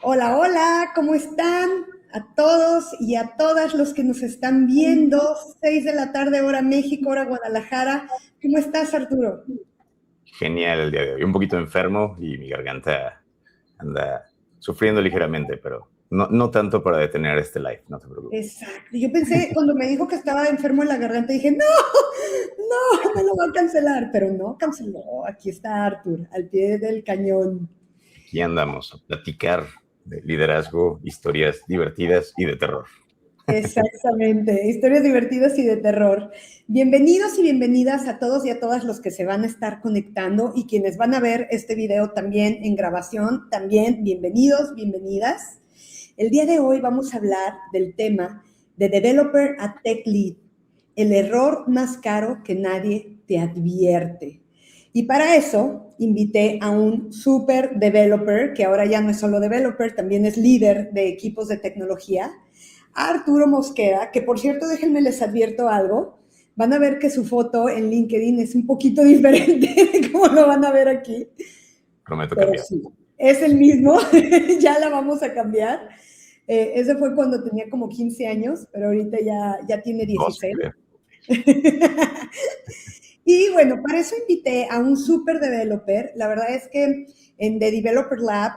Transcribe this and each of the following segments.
Hola, hola, ¿cómo están? A todos y a todas los que nos están viendo, 6 de la tarde, hora México, hora Guadalajara. ¿Cómo estás, Arturo? Genial el día de hoy. Un poquito enfermo y mi garganta anda sufriendo ligeramente, pero no tanto para detener este live, no te preocupes. Exacto. Yo pensé, cuando me dijo que estaba enfermo en la garganta, dije, no, no, me lo va a cancelar, pero no canceló. Aquí está Artur, al pie del cañón. Aquí andamos a platicar de liderazgo, historias divertidas y de terror. Exactamente, historias divertidas y de terror. Bienvenidos y bienvenidas a todos y a todas los que se van a estar conectando y quienes van a ver este video también en grabación, también bienvenidos, bienvenidas. El día de hoy vamos a hablar del tema de Developer a Tech Lead, el error más caro que nadie te advierte. Y para eso invité a un super developer, que ahora ya no es solo developer, también es líder de equipos de tecnología, a Arturo Mosqueda, que por cierto, déjenme les advierto algo, van a ver que su foto en LinkedIn es un poquito diferente de cómo lo van a ver aquí, Prometo pero cambiar. sí, es el mismo, ya la vamos a cambiar. Ese fue cuando tenía como 15 años, pero ahorita ya tiene 12, 16. creo. Y bueno, para eso invité a un super developer. La verdad es que en The Developer Lab,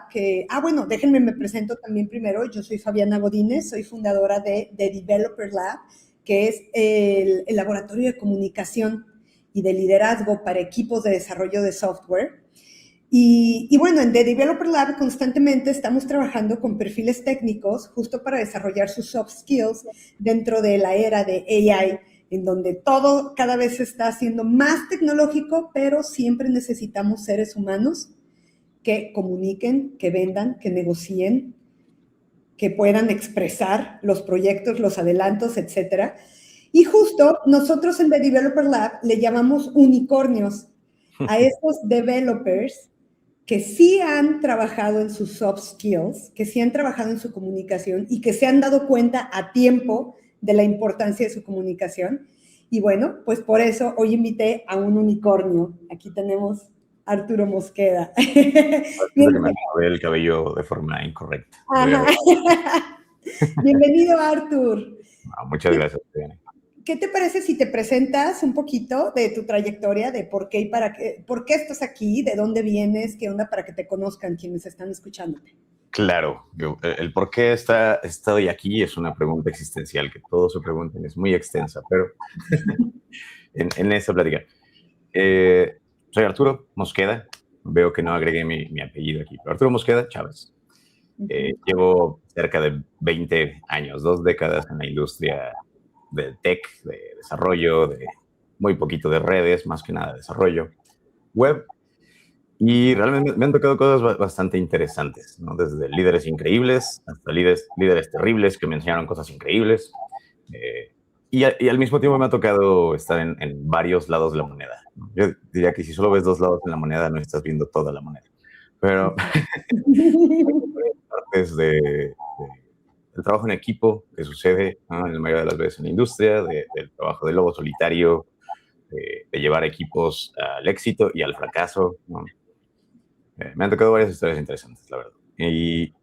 bueno, déjenme me presento también primero. Yo soy Fabiana Godínez, soy fundadora de The Developer Lab, que es el laboratorio de comunicación y de liderazgo para equipos de desarrollo de software. Y bueno, en The Developer Lab constantemente estamos trabajando con perfiles técnicos justo para desarrollar sus soft skills dentro de la era de AI, en donde todo cada vez se está haciendo más tecnológico, pero siempre necesitamos seres humanos que comuniquen, que vendan, que negocien, que puedan expresar los proyectos, los adelantos, etcétera. Y justo nosotros en The Developer Lab le llamamos unicornios a estos developers que sí han trabajado en sus soft skills, que sí han trabajado en su comunicación y que se han dado cuenta a tiempo de la importancia de su comunicación. Y bueno, pues por eso hoy invité a un unicornio. Aquí tenemos a Arturo Mosqueda. Siento que me acomodé el cabello de forma incorrecta. Ajá. Bienvenido, Artur. Muchas ¿Qué, gracias, Diana. ¿Qué te parece si te presentas un poquito de tu trayectoria, de por qué y para qué, por qué estás aquí, de dónde vienes, qué onda, para que te conozcan quienes están escuchándote? Claro, el por qué estoy aquí es una pregunta existencial que todos se preguntan, es muy extensa, pero en esta plática. Eh, Soy Arturo Mosqueda, veo que no agregué mi apellido aquí, pero Arturo Mosqueda Chávez. Llevo cerca de 20 años, 2 décadas en la industria del tech, de desarrollo, de muy poquito de redes, más que nada de desarrollo web. Y realmente me han tocado cosas bastante interesantes, ¿no? Desde líderes increíbles hasta líderes terribles que me enseñaron cosas increíbles. Eh, y al mismo tiempo me ha tocado estar en varios lados de la moneda, ¿no? Yo diría que si solo ves 2 lados en la moneda, no estás viendo toda la moneda. Pero partes del trabajo en equipo que sucede, ¿no? En la mayoría de las veces en la industria, del trabajo de lobo solitario, de llevar equipos al éxito y al fracaso, ¿no? Me han tocado varias historias interesantes, la verdad. Y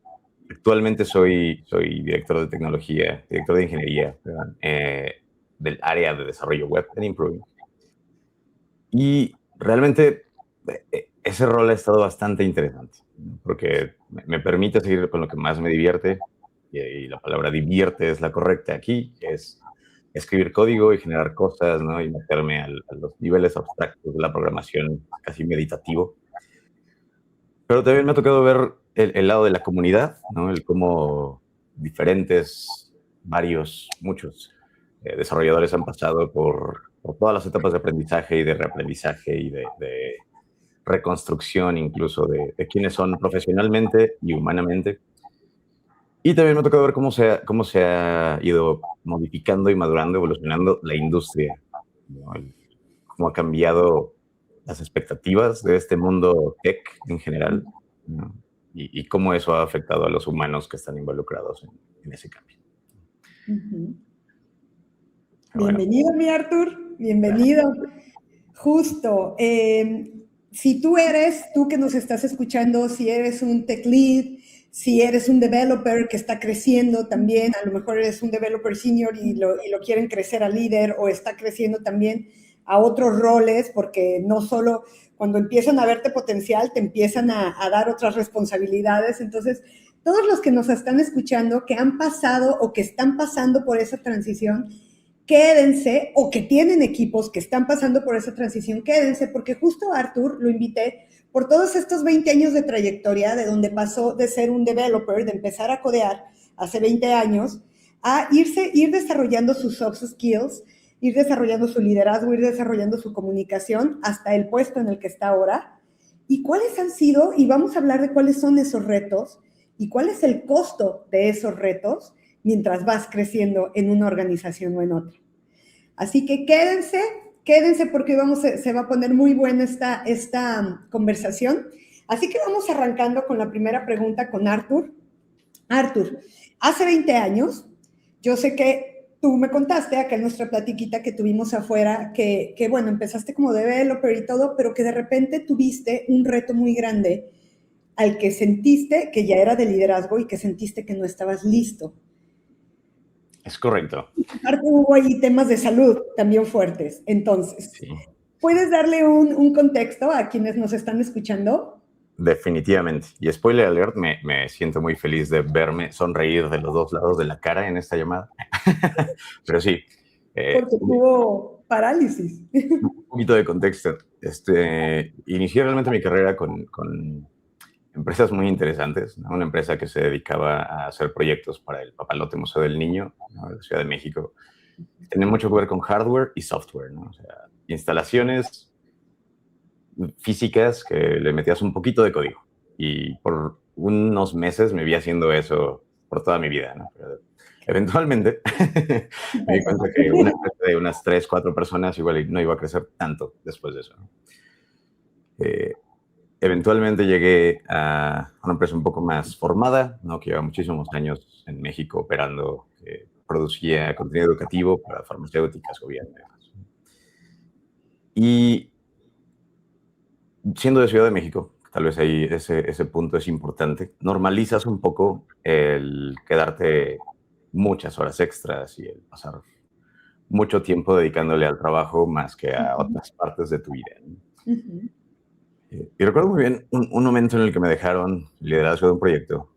actualmente soy director de tecnología, director de ingeniería, perdón, del área de desarrollo web en Improving. Y realmente ese rol ha estado bastante interesante, ¿no? Porque me permite seguir con lo que más me divierte, y la palabra divierte es la correcta aquí, es escribir código y generar cosas, ¿no? Y meterme a los niveles abstractos de la programación, casi meditativo. Pero también me ha tocado ver el lado de la comunidad, ¿no? El cómo diferentes, muchos desarrolladores han pasado por todas las etapas de aprendizaje y de reaprendizaje y de reconstrucción incluso de quiénes son profesionalmente y humanamente. Y también me ha tocado ver cómo se ha ido modificando y madurando, evolucionando la industria, ¿no? Cómo ha cambiado las expectativas de este mundo tech en general, ¿no? Y cómo eso ha afectado a los humanos que están involucrados en ese cambio. Bueno, Bienvenido, mi Artur, gracias. bienvenido. Justo, si tú que nos estás escuchando, si eres un tech lead, si eres un developer que está creciendo también, a lo mejor eres un developer senior y lo quieren crecer a líder, o está creciendo también a otros roles, porque no solo cuando empiezan a verte potencial, te empiezan a dar otras responsabilidades. Entonces, todos los que nos están escuchando, que han pasado o que están pasando por esa transición, quédense, o que tienen equipos que están pasando por esa transición, quédense, porque justo a Artur lo invité por todos estos 20 años de trayectoria, de donde pasó de ser un developer, de empezar a codear hace 20 años, a ir desarrollando sus soft skills, ir desarrollando su liderazgo, ir desarrollando su comunicación hasta el puesto en el que está ahora. ¿Y cuáles han sido? Y vamos a hablar de cuáles son esos retos y cuál es el costo de esos retos mientras vas creciendo en una organización o en otra. Así que quédense porque se va a poner muy buena esta conversación. Así que vamos arrancando con la primera pregunta con Artur. Artur, hace 20 años, yo sé que tú me contaste acá en nuestra platiquita que tuvimos afuera, que bueno, empezaste como developer y todo, pero que de repente tuviste un reto muy grande al que sentiste que ya era de liderazgo y que sentiste que no estabas listo. Es correcto. Aparte hubo ahí temas de salud también fuertes. Entonces, Sí. ¿puedes darle un contexto a quienes nos están escuchando? Definitivamente. Y spoiler alert, me siento muy feliz de verme sonreír de los dos lados de la cara en esta llamada. Pero sí. Porque tuvo parálisis. Un poquito de contexto. Inicié realmente mi carrera con empresas muy interesantes, ¿no? Una empresa que se dedicaba a hacer proyectos para el Papalote Museo del Niño, ¿no? De la Ciudad de México. Tenía mucho que ver con hardware y software, ¿no? O sea, instalaciones físicas que le metías un poquito de código. Y por unos meses me vi haciendo eso por toda mi vida, ¿no? Pero eventualmente me di cuenta que una empresa de unas 3, 4 personas igual no iba a crecer tanto después de eso, ¿no? Eventualmente llegué a una empresa un poco más formada, ¿no? Que lleva muchísimos años en México operando, que producía contenido educativo para farmacéuticas, gobierno y demás. Y siendo de Ciudad de México, tal vez ahí ese punto es importante, normalizas un poco el quedarte muchas horas extras y el pasar mucho tiempo dedicándole al trabajo más que a otras partes de tu vida, ¿no? Y recuerdo muy bien un momento en el que me dejaron liderazgo de un proyecto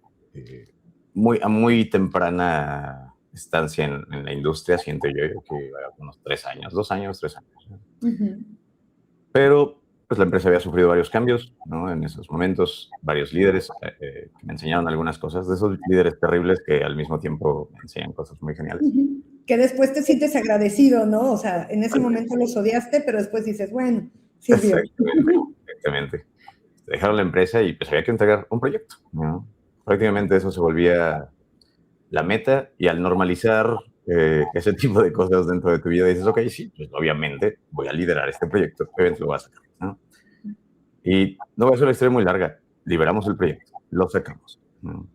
a muy temprana estancia en la industria, siento yo que unos 3 años, 2 años, 3 años, ¿no? Pero pues la empresa había sufrido varios cambios, ¿no? En esos momentos, varios líderes que me enseñaron algunas cosas, de esos líderes terribles que al mismo tiempo me enseñan cosas muy geniales. Que después te sientes agradecido, ¿no? O sea, en ese momento los odiaste, pero después dices, bueno, sirvió. Exactamente. Dejaron la empresa y pues había que entregar un proyecto, ¿no? Prácticamente eso se volvía la meta, y al normalizar ese tipo de cosas dentro de tu vida dices, ok, sí, pues obviamente voy a liderar este proyecto, obviamente lo voy a sacar, ¿no? Y no va a ser una historia muy larga, liberamos el proyecto, lo sacamos, ¿no?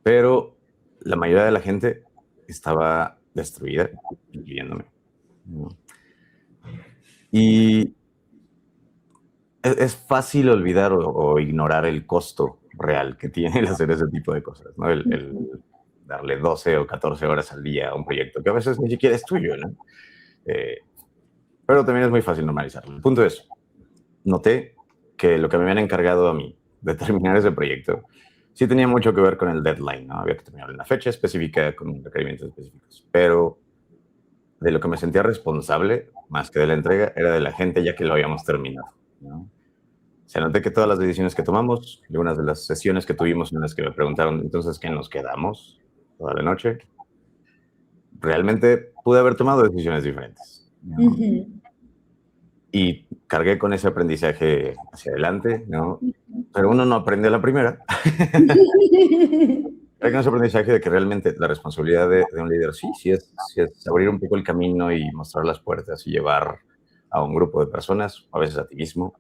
Pero la mayoría de la gente estaba destruida, incluyéndome, ¿no? Y es fácil olvidar o ignorar el costo real que tiene el hacer ese tipo de cosas, ¿no? El darle 12 o 14 horas al día a un proyecto que a veces ni siquiera es tuyo, ¿no? Pero también es muy fácil normalizarlo. El punto es, noté que lo que me habían encargado a mí de terminar ese proyecto sí tenía mucho que ver con el deadline, ¿no? Había que terminar en una fecha específica, con requerimientos específicos. Pero de lo que me sentía responsable, más que de la entrega, era de la gente ya que lo habíamos terminado, ¿no? O sea, noté que todas las decisiones que tomamos, algunas de las sesiones que tuvimos en las que me preguntaron, entonces, ¿qué nos quedamos toda la noche? Realmente pude haber tomado decisiones diferentes, ¿no? Y cargué con ese aprendizaje hacia adelante, ¿no? Pero uno no aprende a la primera. Cargué con ese aprendizaje de que realmente la responsabilidad de un líder sí es abrir un poco el camino y mostrar las puertas y llevar a un grupo de personas, a veces a ti mismo,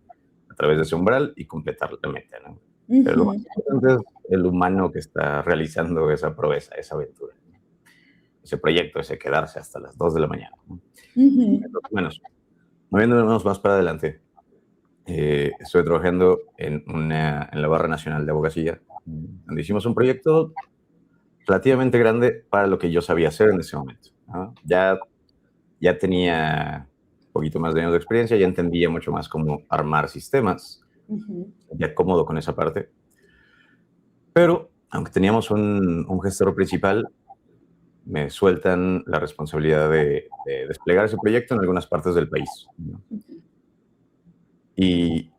a través de ese umbral y completar la meta, ¿no? Pero lo más importante es el humano que está realizando esa proeza, esa aventura, ¿no? Ese proyecto, ese quedarse hasta las 2 de la mañana, ¿no? Entonces, bueno, moviéndonos más para adelante, estoy trabajando en la Barra Nacional de Abogacía, donde hicimos un proyecto relativamente grande para lo que yo sabía hacer en ese momento, ¿no? Ya tenía un poquito más de años de experiencia, ya entendía mucho más cómo armar sistemas, ya cómodo con esa parte. Pero, aunque teníamos un gestor principal, me sueltan la responsabilidad de desplegar ese proyecto en algunas partes del país, ¿no? Y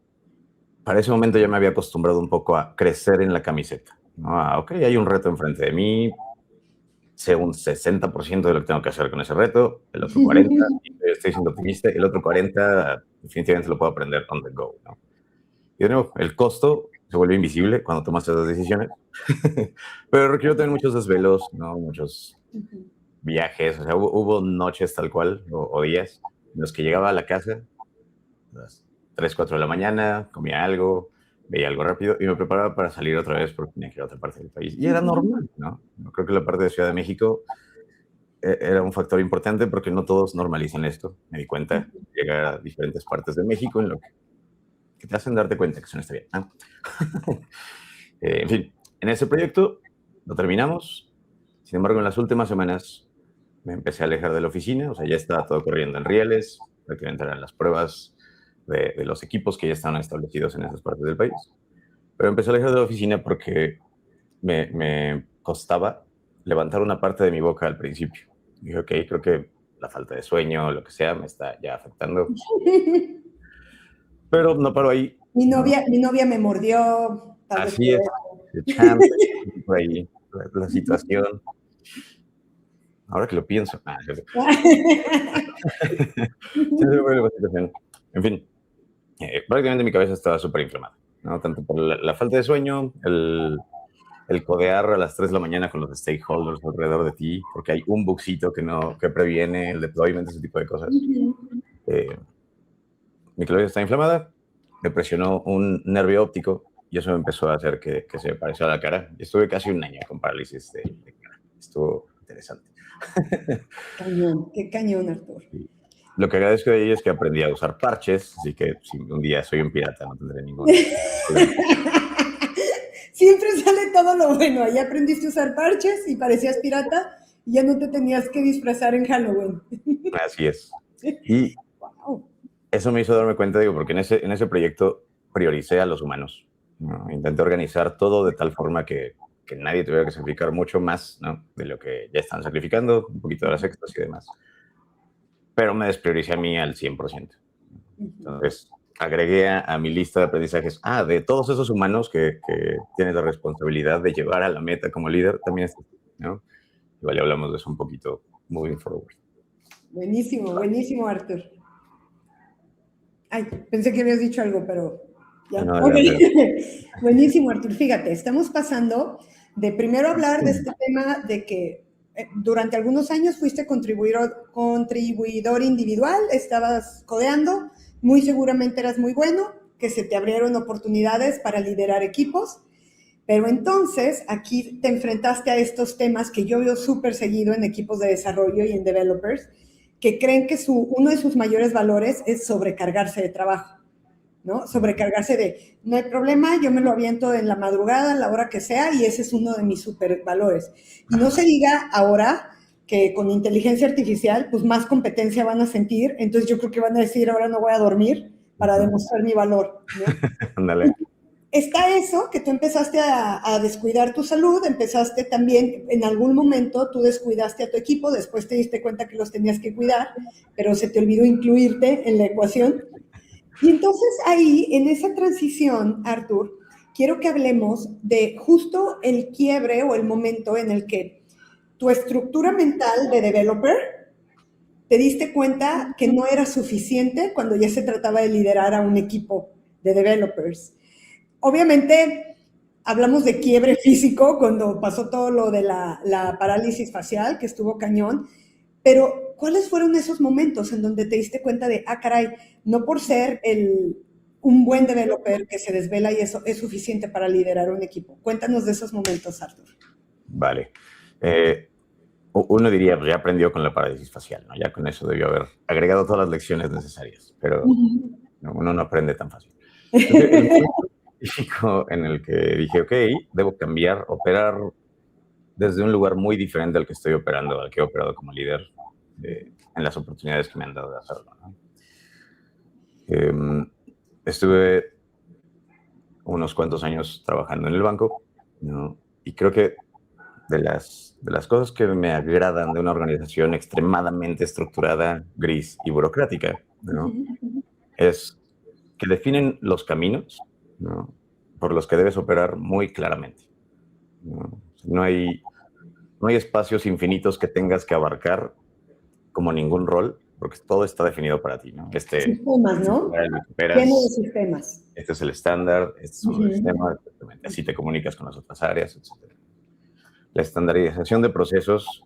para ese momento ya me había acostumbrado un poco a crecer en la camiseta, ¿no? Ok, hay un reto enfrente de mí, sé un 60% de lo que tengo que hacer con ese reto, el otro 40%, estoy siendo optimista, el otro 40% definitivamente lo puedo aprender on the go, ¿no? Y de nuevo, el costo se vuelve invisible cuando tomas esas decisiones, pero requiero tener muchos desvelos, ¿no? Muchos viajes, o sea, hubo noches tal cual, o días, en los que llegaba a la casa a las 3, 4 de la mañana, comía algo, veía algo rápido y me preparaba para salir otra vez porque tenía que ir a otra parte del país. Y era normal, ¿no? Yo creo que la parte de Ciudad de México era un factor importante porque no todos normalizan esto. Me di cuenta, llegar a diferentes partes de México en lo que te hacen darte cuenta que eso no está bien, ¿no? En fin, en ese proyecto lo terminamos. Sin embargo, en las últimas semanas me empecé a alejar de la oficina, o sea, ya estaba todo corriendo en rieles, prácticamente eran las pruebas de los equipos que ya estaban establecidos en esas partes del país. Pero empecé a alejar de la oficina porque me costaba levantar una parte de mi boca al principio. Dije, ok, creo que la falta de sueño o lo que sea me está ya afectando. Pero no paro ahí. Mi novia me mordió, tal vez. Así es, echando por ahí la situación. Ahora que lo pienso. En fin, prácticamente mi cabeza estaba súper inflamada, ¿no? Tanto por la falta de sueño, el codear a las 3 de la mañana con los stakeholders alrededor de ti, porque hay un bugcito que previene el deployment, ese tipo de cosas. Mi cabeza está inflamada, me presionó un nervio óptico y eso me empezó a hacer que se me pareciera la cara. Estuve casi un año con parálisis de cara. Estuvo interesante. Qué cañón, Artur. Lo que agradezco de ella es que aprendí a usar parches, así que si un día soy un pirata no tendré ningún problema. Siempre sale todo lo bueno. Ahí aprendiste a usar parches y parecías pirata y ya no te tenías que disfrazar en Halloween. Así es. Y eso me hizo darme cuenta, digo, porque en ese proyecto prioricé a los humanos, ¿no? Intenté organizar todo de tal forma que nadie tuviera que sacrificar mucho más, ¿no? De lo que ya están sacrificando, un poquito de las extras y demás. Pero me desprioricé a mí al 100%. Entonces, agregué a mi lista de aprendizajes, de todos esos humanos que tienen la responsabilidad de llevar a la meta como líder, también está, ¿no? Igual ya hablamos de eso un poquito moving forward. Buenísimo, buenísimo, Artur. Ay, pensé que habías dicho algo, pero ya. No, Okay. Buenísimo, Artur. Fíjate, estamos pasando de primero hablar de este tema de que durante algunos años fuiste contribuidor individual, estabas codeando, muy seguramente eras muy bueno, que se te abrieron oportunidades para liderar equipos, pero entonces aquí te enfrentaste a estos temas que yo veo súper seguido en equipos de desarrollo y en developers, que creen que uno de sus mayores valores es sobrecargarse de trabajo, ¿no? Sobrecargarse de, no hay problema, yo me lo aviento en la madrugada, a la hora que sea, y ese es uno de mis super valores. Y no se diga ahora que con inteligencia artificial, pues más competencia van a sentir, entonces yo creo que van a decir, ahora no voy a dormir para demostrar mi valor, ¿no? Ándale. Está eso, que tú empezaste a descuidar tu salud, empezaste también, en algún momento tú descuidaste a tu equipo, después te diste cuenta que los tenías que cuidar, pero se te olvidó incluirte en la ecuación. Y entonces ahí, en esa transición, Artur, quiero que hablemos de justo el quiebre o el momento en el que tu estructura mental de developer te diste cuenta que no era suficiente cuando ya se trataba de liderar a un equipo de developers. Obviamente, hablamos de quiebre físico cuando pasó todo lo de la parálisis facial, que estuvo cañón, pero ¿cuáles fueron esos momentos en donde te diste cuenta de, caray, no por ser un buen developer que se desvela y eso es suficiente para liderar un equipo? Cuéntanos de esos momentos, Artur. Vale. Uno diría, pues ya aprendió con la parálisis facial, ¿no? Ya con eso debió haber agregado todas las lecciones necesarias, pero uno no aprende tan fácil. Entonces, específico en el que dije, ok, debo cambiar, operar desde un lugar muy diferente al que estoy operando, al que he operado como líder, en las oportunidades que me han dado de hacerlo, ¿no? Estuve unos cuantos años trabajando en el banco, ¿no? Y creo que de las cosas que me agradan de una organización extremadamente estructurada, gris y burocrática, ¿no? Es que definen los caminos, ¿no? Por los que debes operar muy claramente, ¿no? No hay espacios infinitos que tengas que abarcar como ningún rol, porque todo está definido para ti, ¿no? Sistemas, ¿no? Para el que Lleno de operas, sistemas. este es el estándar, estos son los sistemas, así te comunicas con las otras áreas, etc. La estandarización de procesos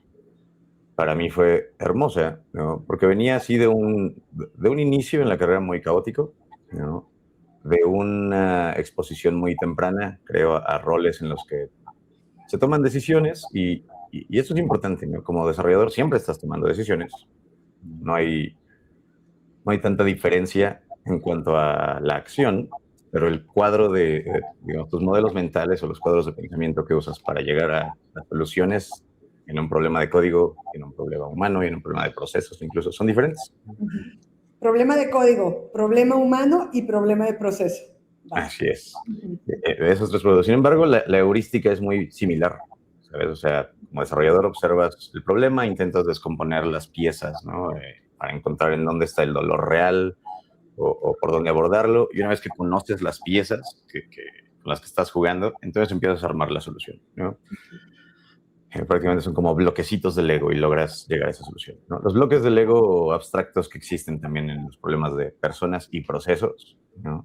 para mí fue hermosa, ¿no? Porque venía así de un inicio en la carrera muy caótico, ¿no? De una exposición muy temprana, creo, a roles en los que se toman decisiones y eso es importante, ¿no? Como desarrollador siempre estás tomando decisiones. No hay tanta diferencia en cuanto a la acción, pero el cuadro digamos, tus modelos mentales o los cuadros de pensamiento que usas para llegar a las soluciones en un problema de código, en un problema humano y en un problema de procesos incluso son diferentes. Problema de código, problema humano y problema de proceso. Vale. Así es. De esos tres productos. Sin embargo, la heurística es muy similar, ¿sabes? O sea, como desarrollador observas el problema, intentas descomponer las piezas, ¿no? Para encontrar en dónde está el dolor real o por dónde abordarlo. Y una vez que conoces las piezas con las que estás jugando, entonces empiezas a armar la solución, ¿no? Prácticamente son como bloquecitos de Lego y logras llegar a esa solución, ¿no? Los bloques de Lego abstractos que existen también en los problemas de personas y procesos, ¿no?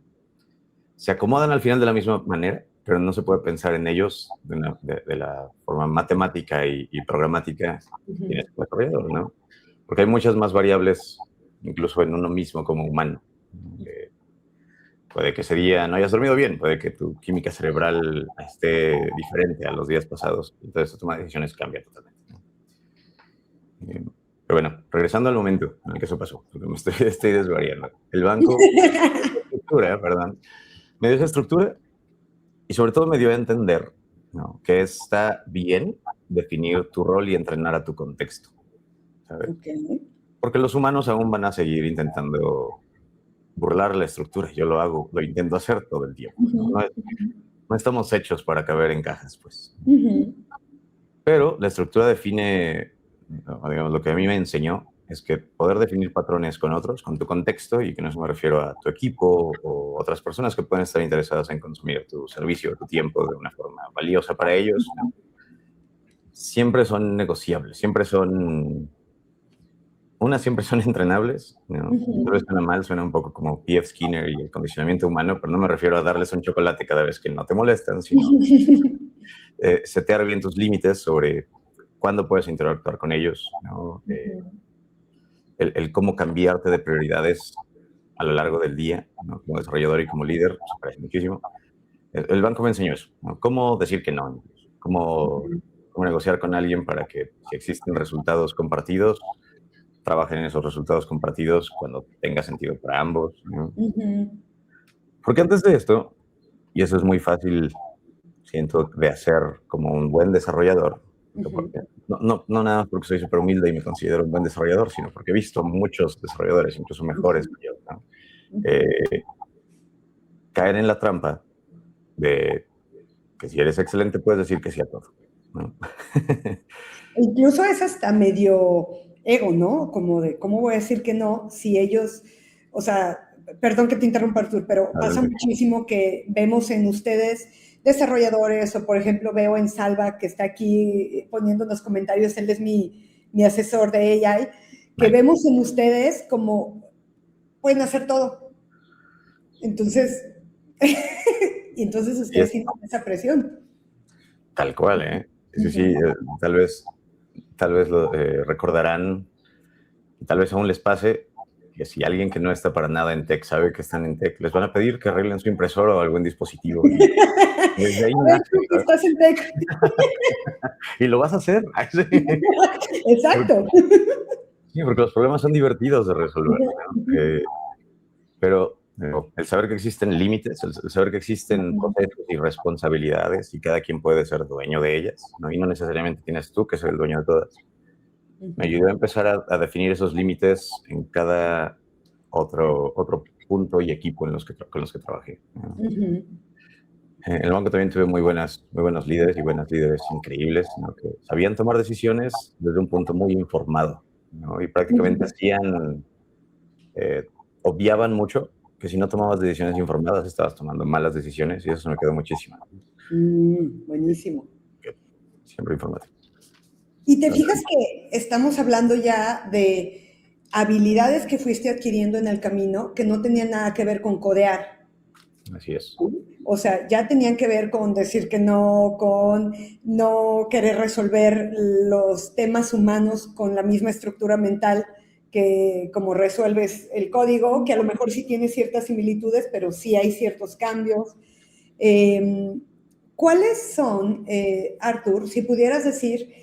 Se acomodan al final de la misma manera, pero no se puede pensar en ellos de la forma matemática y programática en este desarrollador, ¿no? Porque hay muchas más variables, incluso en uno mismo como humano. Puede que ese día no hayas dormido bien, puede que tu química cerebral esté diferente a los días pasados, entonces tu toma de decisiones cambia totalmente. Pero bueno, regresando al momento en el que eso pasó, porque me estoy desvariando. El banco, estructura, perdón, me dio esa estructura y sobre todo me dio a entender, ¿no?, que está bien definir tu rol y entrenar a tu contexto, ¿sabes? Okay. Porque los humanos aún van a seguir intentando burlar la estructura. Yo lo intento hacer todo el tiempo, ¿no? No estamos hechos para caber en cajas, pues. Pero la estructura define, digamos, lo que a mí me enseñó es que poder definir patrones con otros, con tu contexto, y que no me refiero a tu equipo o otras personas que pueden estar interesadas en consumir tu servicio o tu tiempo de una forma valiosa para ellos, ¿no?, siempre son negociables, siempre son entrenables, ¿no? Tal vez suena mal, suena un poco como P.F. Skinner y el condicionamiento humano, pero no me refiero a darles un chocolate cada vez que no te molestan, sino setear bien tus límites sobre cuándo puedes interactuar con ellos, ¿no? El cómo cambiarte de prioridades a lo largo del día, ¿no? Como desarrollador y como líder, pues, parece muchísimo. El banco me enseñó eso, ¿no? Cómo decir que no, cómo negociar con alguien para que, si existen resultados compartidos, trabajen en esos resultados compartidos cuando tenga sentido para ambos, ¿no? Porque antes de esto, y eso es muy fácil, siento, de hacer como un buen desarrollador, porque, no nada más porque soy súper humilde y me considero un buen desarrollador, sino porque he visto muchos desarrolladores, incluso mejores que yo, ¿no?, caer en la trampa de que si eres excelente puedes decir que sí a todo, ¿no? Incluso es hasta medio ego, ¿no? Como de, ¿cómo voy a decir que no si ellos, o sea, perdón que te interrumpa, Artur, pero pasa muchísimo que vemos en ustedes desarrolladores, o por ejemplo veo en Salva que está aquí poniendo en los comentarios, él es mi asesor de AI, que vemos en ustedes como pueden hacer todo. Entonces, y entonces ustedes sienten esa presión. Tal cual, ¿eh? Sí, tal vez lo recordarán, y tal vez aún les pase, que si alguien que no está para nada en tech sabe que están en tech, les van a pedir que arreglen su impresora o algún dispositivo. Desde ahí a ver, tú que estás en tech. Y lo vas a hacer. Exacto. Sí, porque los problemas son divertidos de resolver, ¿no? Pero El saber que existen límites, el saber que existen procesos y responsabilidades y cada quien puede ser dueño de ellas, ¿no? Y no necesariamente tienes tú que ser el dueño de todas. Me ayudó a empezar a definir esos límites en cada otro punto y equipo con los que trabajé. En el banco también tuve muy buenos líderes y buenas líderes increíbles, ¿no? Que sabían tomar decisiones desde un punto muy informado, ¿no? Y prácticamente obviaban mucho que si no tomabas decisiones informadas estabas tomando malas decisiones y eso me quedó muchísimo. Buenísimo. Siempre informativo. Y te fijas que estamos hablando ya de habilidades que fuiste adquiriendo en el camino que no tenían nada que ver con codear. Así es. O sea, ya tenían que ver con decir que no, con no querer resolver los temas humanos con la misma estructura mental que como resuelves el código, que a lo mejor sí tiene ciertas similitudes, pero sí hay ciertos cambios. ¿Cuáles son, Artur, si pudieras decir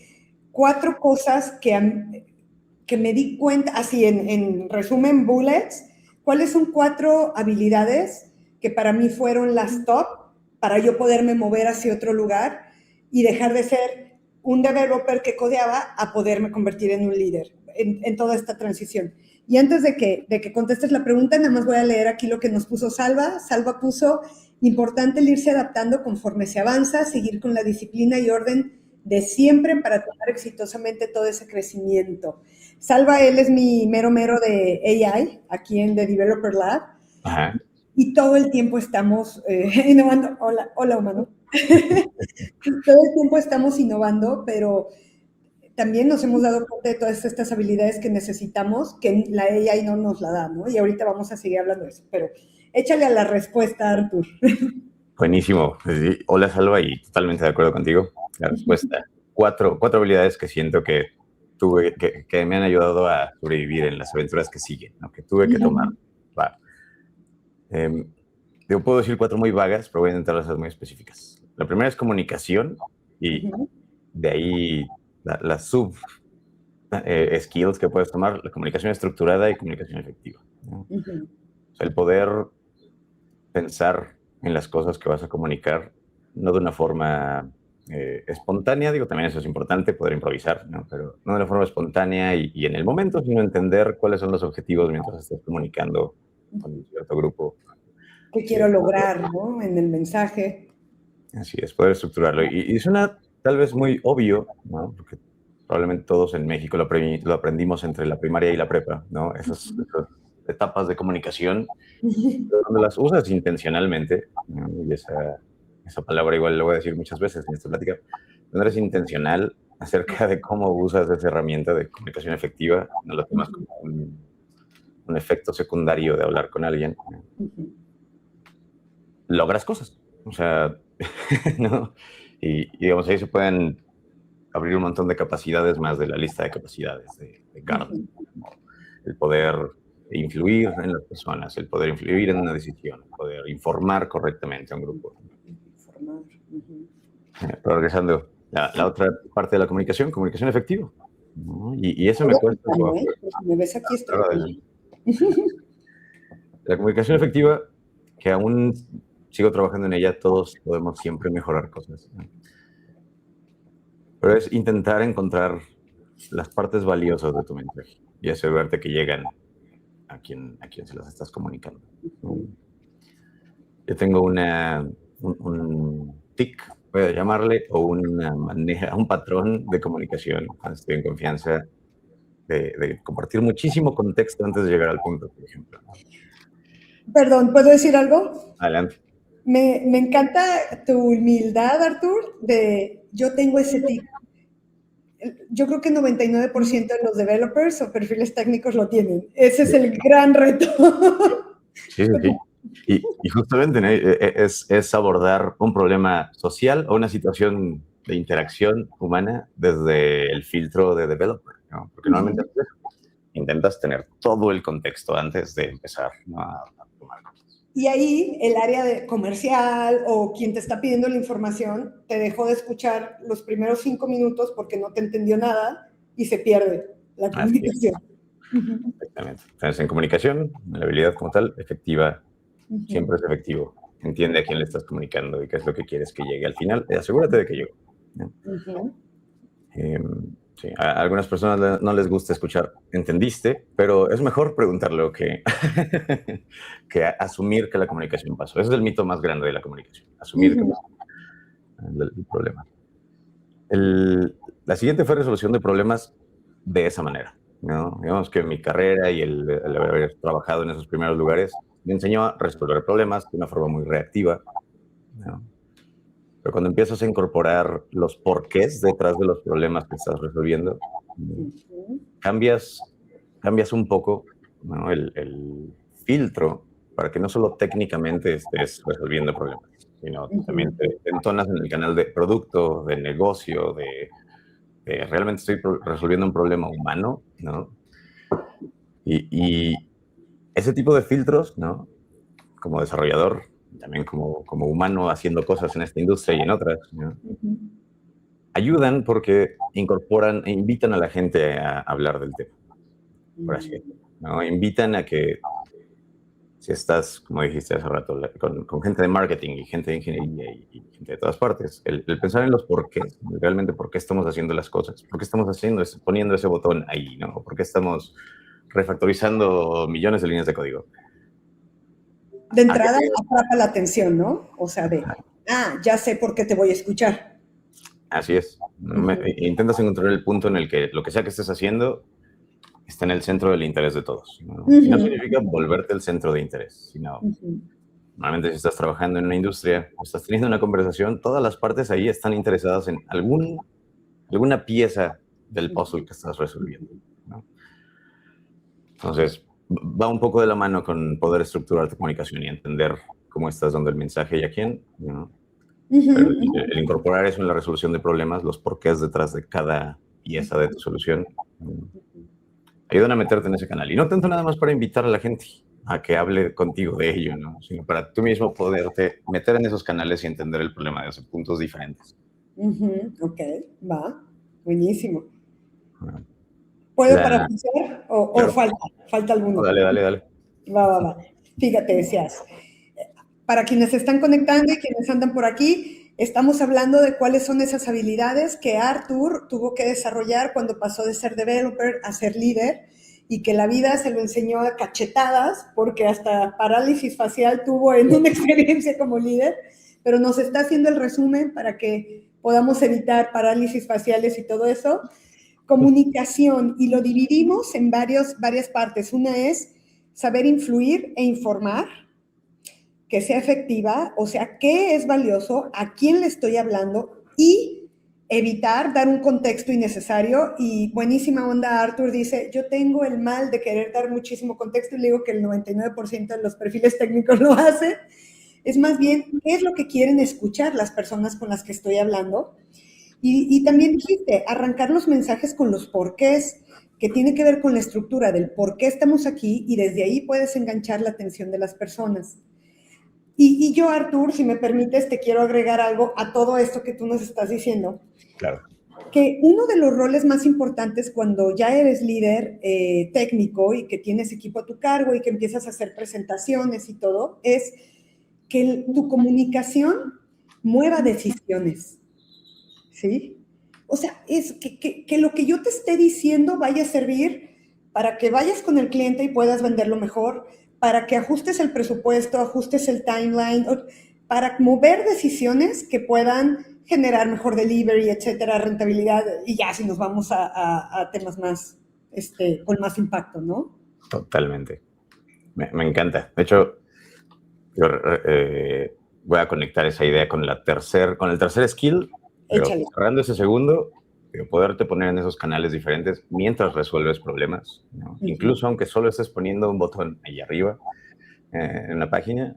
4 cosas que me di cuenta, así en resumen, bullets, cuáles son 4 habilidades que para mí fueron las top para yo poderme mover hacia otro lugar y dejar de ser un developer que codeaba a poderme convertir en un líder en toda esta transición? Y antes de que contestes la pregunta, nada más voy a leer aquí lo que nos puso Salva. Salva puso, importante el irse adaptando conforme se avanza, seguir con la disciplina y orden de siempre para tomar exitosamente todo ese crecimiento. Salva, él es mi mero de AI, aquí en The Developer Lab. Ajá. Y todo el tiempo estamos innovando. Hola, humano. Todo el tiempo estamos innovando, pero también nos hemos dado cuenta de todas estas habilidades que necesitamos, que la AI no nos la da, ¿no? Y ahorita vamos a seguir hablando de eso, pero échale a la respuesta, Artur. Buenísimo. Sí, hola, Salva, y totalmente de acuerdo contigo. La respuesta. 4 habilidades que siento que tuve, que me han ayudado a sobrevivir en las aventuras que siguen, ¿no? Que tuve que tomar. Yo puedo decir 4 muy vagas, pero voy a intentar hacer muy específicas. La primera es comunicación y de ahí las skills que puedes tomar, la comunicación estructurada y comunicación efectiva, ¿no? O sea, el poder pensar en las cosas que vas a comunicar, no de una forma espontánea, digo, también eso es importante, poder improvisar, ¿no? Pero no de una forma espontánea y en el momento, sino entender cuáles son los objetivos mientras estás comunicando con un cierto grupo. ¿Qué quiero lograr, ¿no? En el mensaje. Así es, poder estructurarlo. Y suena tal vez muy obvio, ¿no? Porque probablemente todos en México lo aprendimos entre la primaria y la prepa, ¿no? Esas etapas de comunicación, pero cuando las usas intencionalmente, ¿no? Y esa palabra igual lo voy a decir muchas veces en esta plática, cuando eres intencional acerca de cómo usas esa herramienta de comunicación efectiva, no lo tomas como un efecto secundario de hablar con alguien, logras cosas. O sea, ¿no? Y digamos, ahí se pueden abrir un montón de capacidades más de la lista de capacidades de Gartner. El poder influir en las personas, el poder influir en una decisión, el poder informar correctamente a un grupo. Pero regresando, la otra parte de la comunicación efectiva, ¿no? Y eso me cuesta. Me ves aquí, estoy. La comunicación efectiva, que aún sigo trabajando en ella, todos podemos siempre mejorar cosas, ¿no? Pero es intentar encontrar las partes valiosas de tu mensaje y asegurarte que llegan a quien se las estás comunicando, ¿no? Yo tengo un tic, voy a llamarle, o una manera, un patrón de comunicación cuando estoy en confianza de compartir muchísimo contexto antes de llegar al punto, por ejemplo, ¿no? Perdón, ¿puedo decir algo? Adelante. Me encanta tu humildad, Artur, de yo tengo ese tic. Yo creo que 99% de los developers o perfiles técnicos lo tienen. Ese es el gran reto. Sí. Y justamente, ¿no? Es abordar un problema social o una situación de interacción humana desde el filtro de developer, ¿no? Porque normalmente intentas tener todo el contexto antes de empezar, ¿no? a tomar cosas. Y ahí el área de comercial o quien te está pidiendo la información te dejó de escuchar los primeros 5 minutos porque no te entendió nada y se pierde la comunicación. Exactamente. Entonces, en comunicación, la habilidad como tal, efectiva Siempre es efectivo. Entiende a quién le estás comunicando y qué es lo que quieres que llegue al final. Asegúrate de que llegue, ¿no? Sí, a algunas personas no les gusta escuchar, entendiste, pero es mejor preguntarlo que, que asumir que la comunicación pasó. Ese es el mito más grande de la comunicación, asumir que pasó el problema. La siguiente fue resolución de problemas de esa manera, ¿no? Digamos que mi carrera y el haber trabajado en esos primeros lugares me enseñó a resolver problemas de una forma muy reactiva, ¿no? Pero cuando empiezas a incorporar los porqués detrás de los problemas que estás resolviendo, cambias un poco, ¿no? el filtro para que no solo técnicamente estés resolviendo problemas, sino también te entonas en el canal de producto, de negocio, de realmente estoy resolviendo un problema humano, ¿no? Y ese tipo de filtros, ¿no? Como desarrollador, también como humano haciendo cosas en esta industria y en otras, ¿no? Ayudan porque incorporan e invitan a la gente a hablar del tema, por así decirlo, ¿no? Invitan a que si estás, como dijiste hace rato, con gente de marketing y gente de ingeniería y gente de todas partes, el pensar en los porqués, realmente por qué estamos haciendo las cosas, por qué estamos poniendo ese botón ahí, ¿no? Por qué estamos refactorizando millones de líneas de código. De entrada atrapa la atención, ¿no? O sea, ya sé por qué te voy a escuchar. Así es. Intentas encontrar el punto en el que lo que sea que estés haciendo está en el centro del interés de todos, ¿no? Y no significa volverte el centro de interés, sino normalmente si estás trabajando en una industria, estás teniendo una conversación, todas las partes ahí están interesadas en alguna pieza del puzzle que estás resolviendo, ¿no? Entonces, va un poco de la mano con poder estructurar tu comunicación y entender cómo estás dando el mensaje y a quién, ¿no? Pero el incorporar eso en la resolución de problemas, los porqués detrás de cada pieza de tu solución, ayudan a meterte en ese canal. Y no tanto nada más para invitar a la gente a que hable contigo de ello, ¿no? Sino para tú mismo poderte meter en esos canales y entender el problema desde puntos diferentes. Ok, va. Buenísimo. Bueno, ¿Puedo parafrasear o claro. falta alguno? No, dale. Va. Fíjate, decías, para quienes se están conectando y quienes andan por aquí, estamos hablando de cuáles son esas habilidades que Arthur tuvo que desarrollar cuando pasó de ser developer a ser líder y que la vida se lo enseñó a cachetadas porque hasta parálisis facial tuvo en una experiencia como líder, pero nos está haciendo el resumen para que podamos evitar parálisis faciales y todo eso. Comunicación, y lo dividimos en varias partes. Una es saber influir e informar, que sea efectiva, o sea, qué es valioso, a quién le estoy hablando y evitar dar un contexto innecesario. Y buenísima onda, Arthur dice, yo tengo el mal de querer dar muchísimo contexto y le digo que el 99% de los perfiles técnicos lo hace. Es más bien, ¿qué es lo que quieren escuchar las personas con las que estoy hablando? Y también dijiste, arrancar los mensajes con los porqués, que tiene que ver con la estructura del por qué estamos aquí y desde ahí puedes enganchar la atención de las personas. Y yo, Artur, si me permites, te quiero agregar algo a todo esto que tú nos estás diciendo. Claro. Que uno de los roles más importantes cuando ya eres líder técnico y que tienes equipo a tu cargo y que empiezas a hacer presentaciones y todo, es que tu comunicación mueva decisiones, ¿sí? O sea, es que lo que yo te esté diciendo vaya a servir para que vayas con el cliente y puedas venderlo mejor, para que ajustes el presupuesto, ajustes el timeline, para mover decisiones que puedan generar mejor delivery, etcétera, rentabilidad, y ya si nos vamos a temas más, con más impacto, ¿no? Totalmente. Me encanta. De hecho, yo voy a conectar esa idea con el tercer skill, pero cerrando ese segundo, poderte poner en esos canales diferentes mientras resuelves problemas, ¿no? Incluso aunque solo estés poniendo un botón ahí arriba en la página,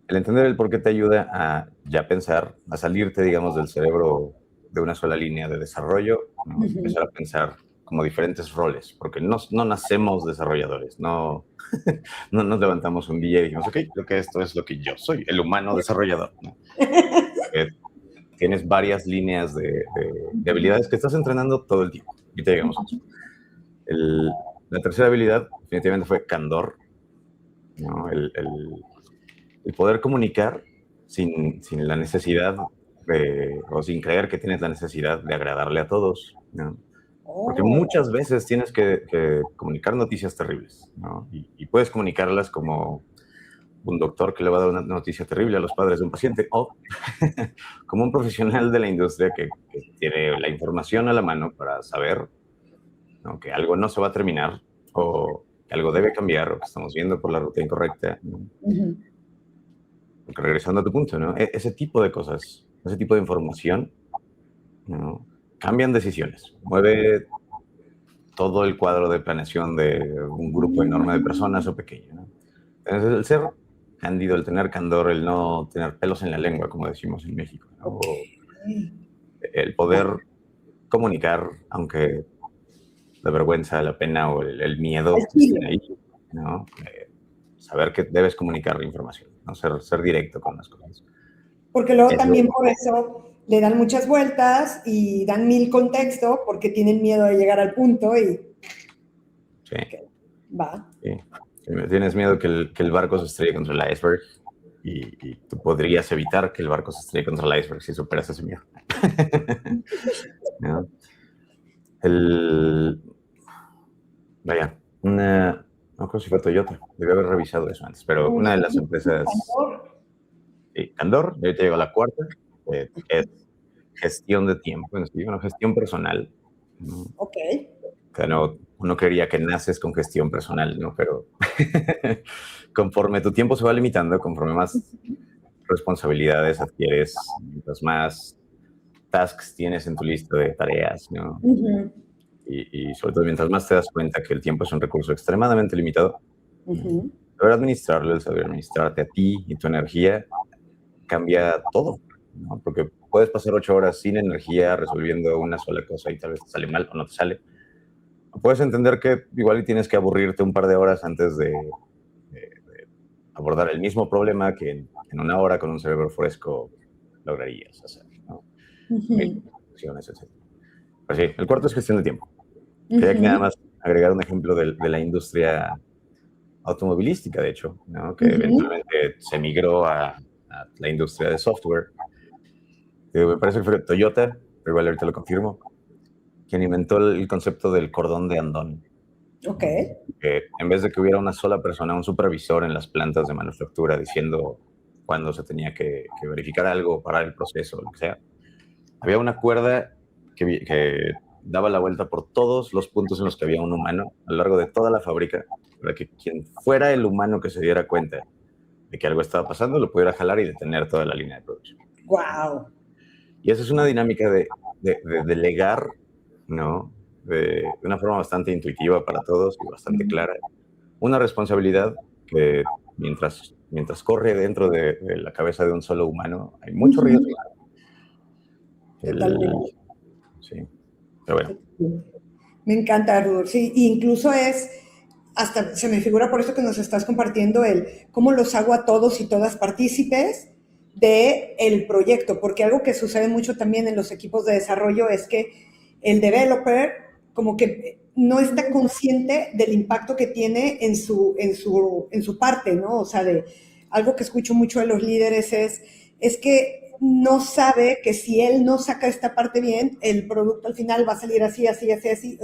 el entender el por qué te ayuda a ya pensar, a salirte, digamos, del cerebro de una sola línea de desarrollo, ¿no? Empezar a pensar como diferentes roles, porque no nacemos desarrolladores, no nos levantamos un día y dijimos, ok, creo que esto es lo que yo soy, el humano desarrollador, ¿no? Tienes varias líneas de habilidades que estás entrenando todo el tiempo. Y te llegamos a eso. La tercera habilidad definitivamente fue candor, ¿no? el poder comunicar sin la necesidad o sin creer que tienes la necesidad de agradarle a todos, ¿no? Porque muchas veces tienes que comunicar noticias terribles, ¿no? Y puedes comunicarlas como un doctor que le va a dar una noticia terrible a los padres de un paciente, o como un profesional de la industria que tiene la información a la mano para saber, ¿no?, que algo no se va a terminar, o que algo debe cambiar, o que estamos viendo por la ruta incorrecta, ¿no? Porque regresando a tu punto, ¿no? Ese tipo de cosas, ese tipo de información, ¿no?, cambian decisiones, mueve todo el cuadro de planeación de un grupo enorme de personas o pequeño, ¿no? Entonces, el ser cándido, el tener candor, el no tener pelos en la lengua, como decimos en México, ¿no? O el poder comunicar, aunque la vergüenza, la pena o el miedo estén ahí, ¿no? Saber que debes comunicar la información, ¿no? Ser directo con las cosas. Porque luego también por eso le dan muchas vueltas y dan mil contextos porque tienen miedo de llegar al punto y... Sí. Okay. Va. Sí. Tienes miedo que el barco se estrelle contra el iceberg y tú podrías evitar que el barco se estrelle contra el iceberg si superas ese miedo. ¿No? Vaya, no creo si fue Toyota, debí haber revisado eso antes, pero una de las empresas... Candor, ahorita llegó a la cuarta, es gestión de tiempo, bueno, gestión personal. Ok. O sea, no, uno creería que naces con gestión personal, ¿no? Pero conforme tu tiempo se va limitando, conforme más responsabilidades adquieres, mientras más tasks tienes en tu lista de tareas, ¿no? Y sobre todo mientras más te das cuenta que el tiempo es un recurso extremadamente limitado, saber administrarlo, el saber administrarte a ti y tu energía cambia todo, ¿no? Porque puedes pasar 8 horas sin energía resolviendo una sola cosa y tal vez te sale mal o no te sale. Puedes entender que igual tienes que aburrirte un par de horas antes de abordar el mismo problema que en una hora con un cerebro fresco lograrías hacer, ¿no? Opciones, etc. Pues sí, el cuarto es gestión de tiempo. Quería que nada más agregar un ejemplo de la industria automovilística, de hecho, ¿no? Que eventualmente se migró a la industria de software. Me parece que fue Toyota, pero igual ahorita lo confirmo, quien inventó el concepto del cordón de Andón. Ok. Que en vez de que hubiera una sola persona, un supervisor en las plantas de manufactura diciendo cuándo se tenía que verificar algo, parar el proceso, lo que sea, había una cuerda que daba la vuelta por todos los puntos en los que había un humano a lo largo de toda la fábrica, para que quien fuera el humano que se diera cuenta de que algo estaba pasando, lo pudiera jalar y detener toda la línea de producción. Wow. Y esa es una dinámica de delegar, ¿no? De una forma bastante intuitiva para todos y bastante clara. Una responsabilidad que mientras corre dentro de la cabeza de un solo humano, hay mucho riesgo. Totalmente. Sí, pero bueno. Me encanta, Ardur. Sí, incluso hasta se me figura por eso que nos estás compartiendo cómo los hago a todos y todas partícipes del proyecto, porque algo que sucede mucho también en los equipos de desarrollo es que el developer como que no está consciente del impacto que tiene en su parte, ¿no? O sea, algo que escucho mucho de los líderes es que no sabe que si él no saca esta parte bien, el producto al final va a salir así, así, así, así.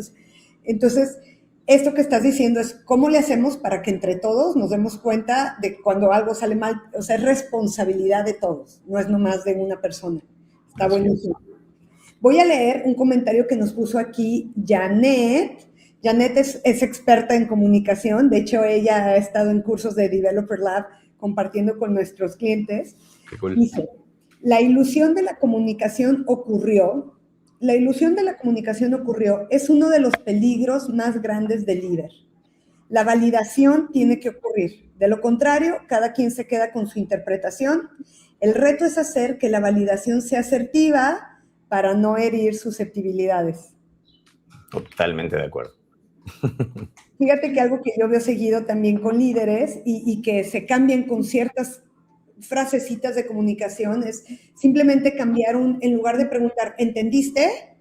Entonces, esto que estás diciendo es cómo le hacemos para que entre todos nos demos cuenta de cuando algo sale mal. O sea, es responsabilidad de todos, no es nomás de una persona. Está buenísimo. Voy a leer un comentario que nos puso aquí Janet. Janet es experta en comunicación. De hecho, ella ha estado en cursos de Developer Lab compartiendo con nuestros clientes. Qué cool. Dice, la ilusión de la comunicación ocurrió. La ilusión de la comunicación ocurrió. Es uno de los peligros más grandes del líder. La validación tiene que ocurrir. De lo contrario, cada quien se queda con su interpretación. El reto es hacer que la validación sea asertiva para no herir susceptibilidades. Totalmente de acuerdo. Fíjate que algo que yo veo seguido también con líderes y que se cambian con ciertas frasecitas de comunicación es simplemente cambiar en lugar de preguntar, ¿entendiste?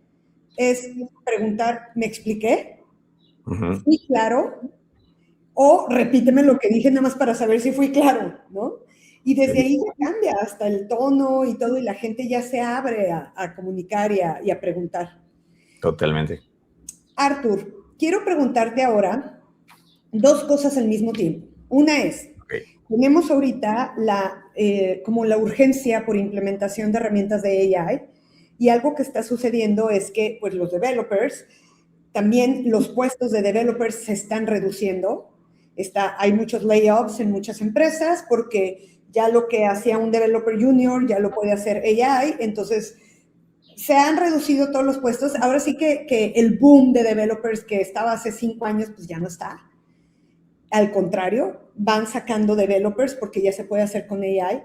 Es preguntar, ¿me expliqué? Sí, claro. O repíteme lo que dije nada más para saber si fui claro, ¿no? Y desde Sí, ahí ya cambia hasta el tono y todo, y la gente ya se abre a comunicar y a preguntar. totalmente. Arthur, quiero preguntarte ahora dos cosas al mismo tiempo. Una es, Ok, tenemos ahorita como la urgencia por implementación de herramientas de AI, y algo que está sucediendo es que pues, los developers, también los puestos de developers se están reduciendo. Hay muchos layoffs en muchas empresas porque ya lo que hacía un developer junior ya lo puede hacer AI, entonces se han reducido todos los puestos. Ahora sí que el boom de developers que estaba hace 5 años, pues ya no está. Al contrario, van sacando developers porque ya se puede hacer con AI.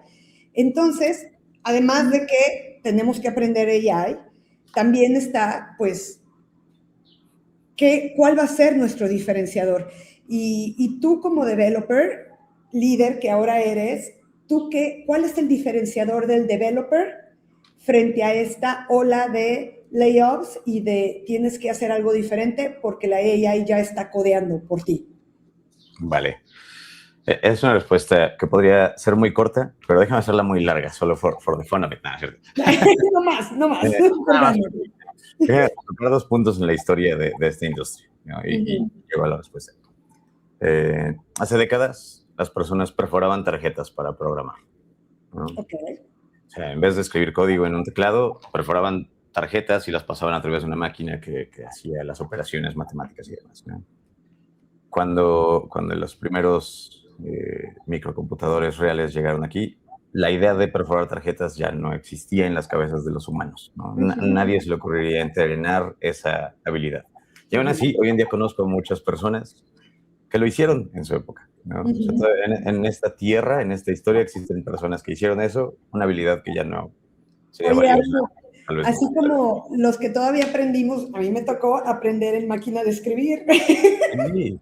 Entonces, además de que tenemos que aprender AI, también está, pues, ¿cuál va a ser nuestro diferenciador? Y tú como developer, líder que ahora eres, ¿cuál es el diferenciador del developer frente a esta ola de layoffs y de tienes que hacer algo diferente porque la AI ya está codeando por ti? vale. Es una respuesta que podría ser muy corta, pero déjame hacerla muy larga, solo for the fun of it. Nada, ¿cierto? No más, no más. Nada más. Déjame tocar dos puntos en la historia de esta industria, ¿no? Y llego a la respuesta. Hace décadas, las personas perforaban tarjetas para programar, ¿no? Ok. O sea, en vez de escribir código en un teclado, perforaban tarjetas y las pasaban a través de una máquina que hacía las operaciones matemáticas y demás, ¿no? Cuando los primeros microcomputadores reales llegaron aquí, la idea de perforar tarjetas ya no existía en las cabezas de los humanos, ¿no? Nadie se le ocurriría entrenar esa habilidad. Y aún así, hoy en día conozco a muchas personas que lo hicieron en su época, ¿no? O sea, en esta tierra, en esta historia, existen personas que hicieron eso, una habilidad que ya no sería Oye, valiosa, Arthur, tal vez. así como los que todavía aprendimos, a mí me tocó aprender en máquina de escribir. Sí,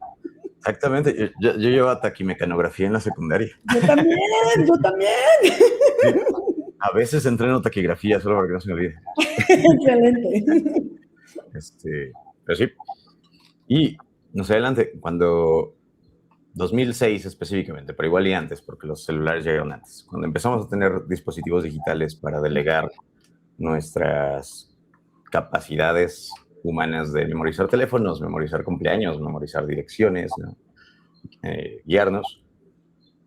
exactamente. Yo llevaba taquimecanografía en la secundaria. Yo también, yo también. Sí. A veces entreno taquigrafía solo para que no se me olvide. Excelente. Pero sí. Y no sé, adelante, cuando 2006 específicamente, pero igual y antes, porque los celulares llegaron antes, cuando empezamos a tener dispositivos digitales para delegar nuestras capacidades humanas de memorizar teléfonos, memorizar cumpleaños, memorizar direcciones, ¿no? Guiarnos,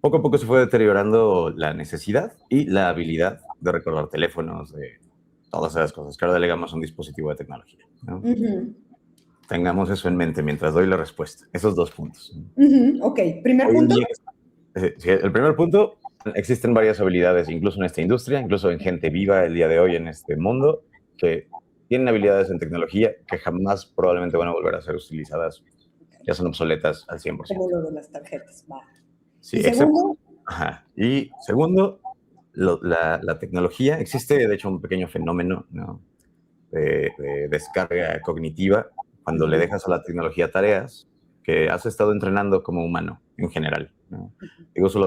poco a poco se fue deteriorando la necesidad y la habilidad de recordar teléfonos, de todas esas cosas que ahora delegamos a un dispositivo de tecnología, ¿no? Tengamos eso en mente mientras doy la respuesta. Esos dos puntos. Ok, primer Hoy en punto. día, sí, el primer punto, existen varias habilidades, incluso en esta industria, incluso en gente viva el día de hoy en este mundo, que tienen habilidades en tecnología que jamás probablemente van a volver a ser utilizadas, ya son obsoletas al 100%. Como lo de las tarjetas, va. Sí, Y excepto. segundo, Ajá. Y segundo, la tecnología, existe de hecho un pequeño fenómeno, ¿no? de descarga cognitiva cuando le dejas a la tecnología tareas que has estado entrenando como humano en general, ¿no? Digo, uso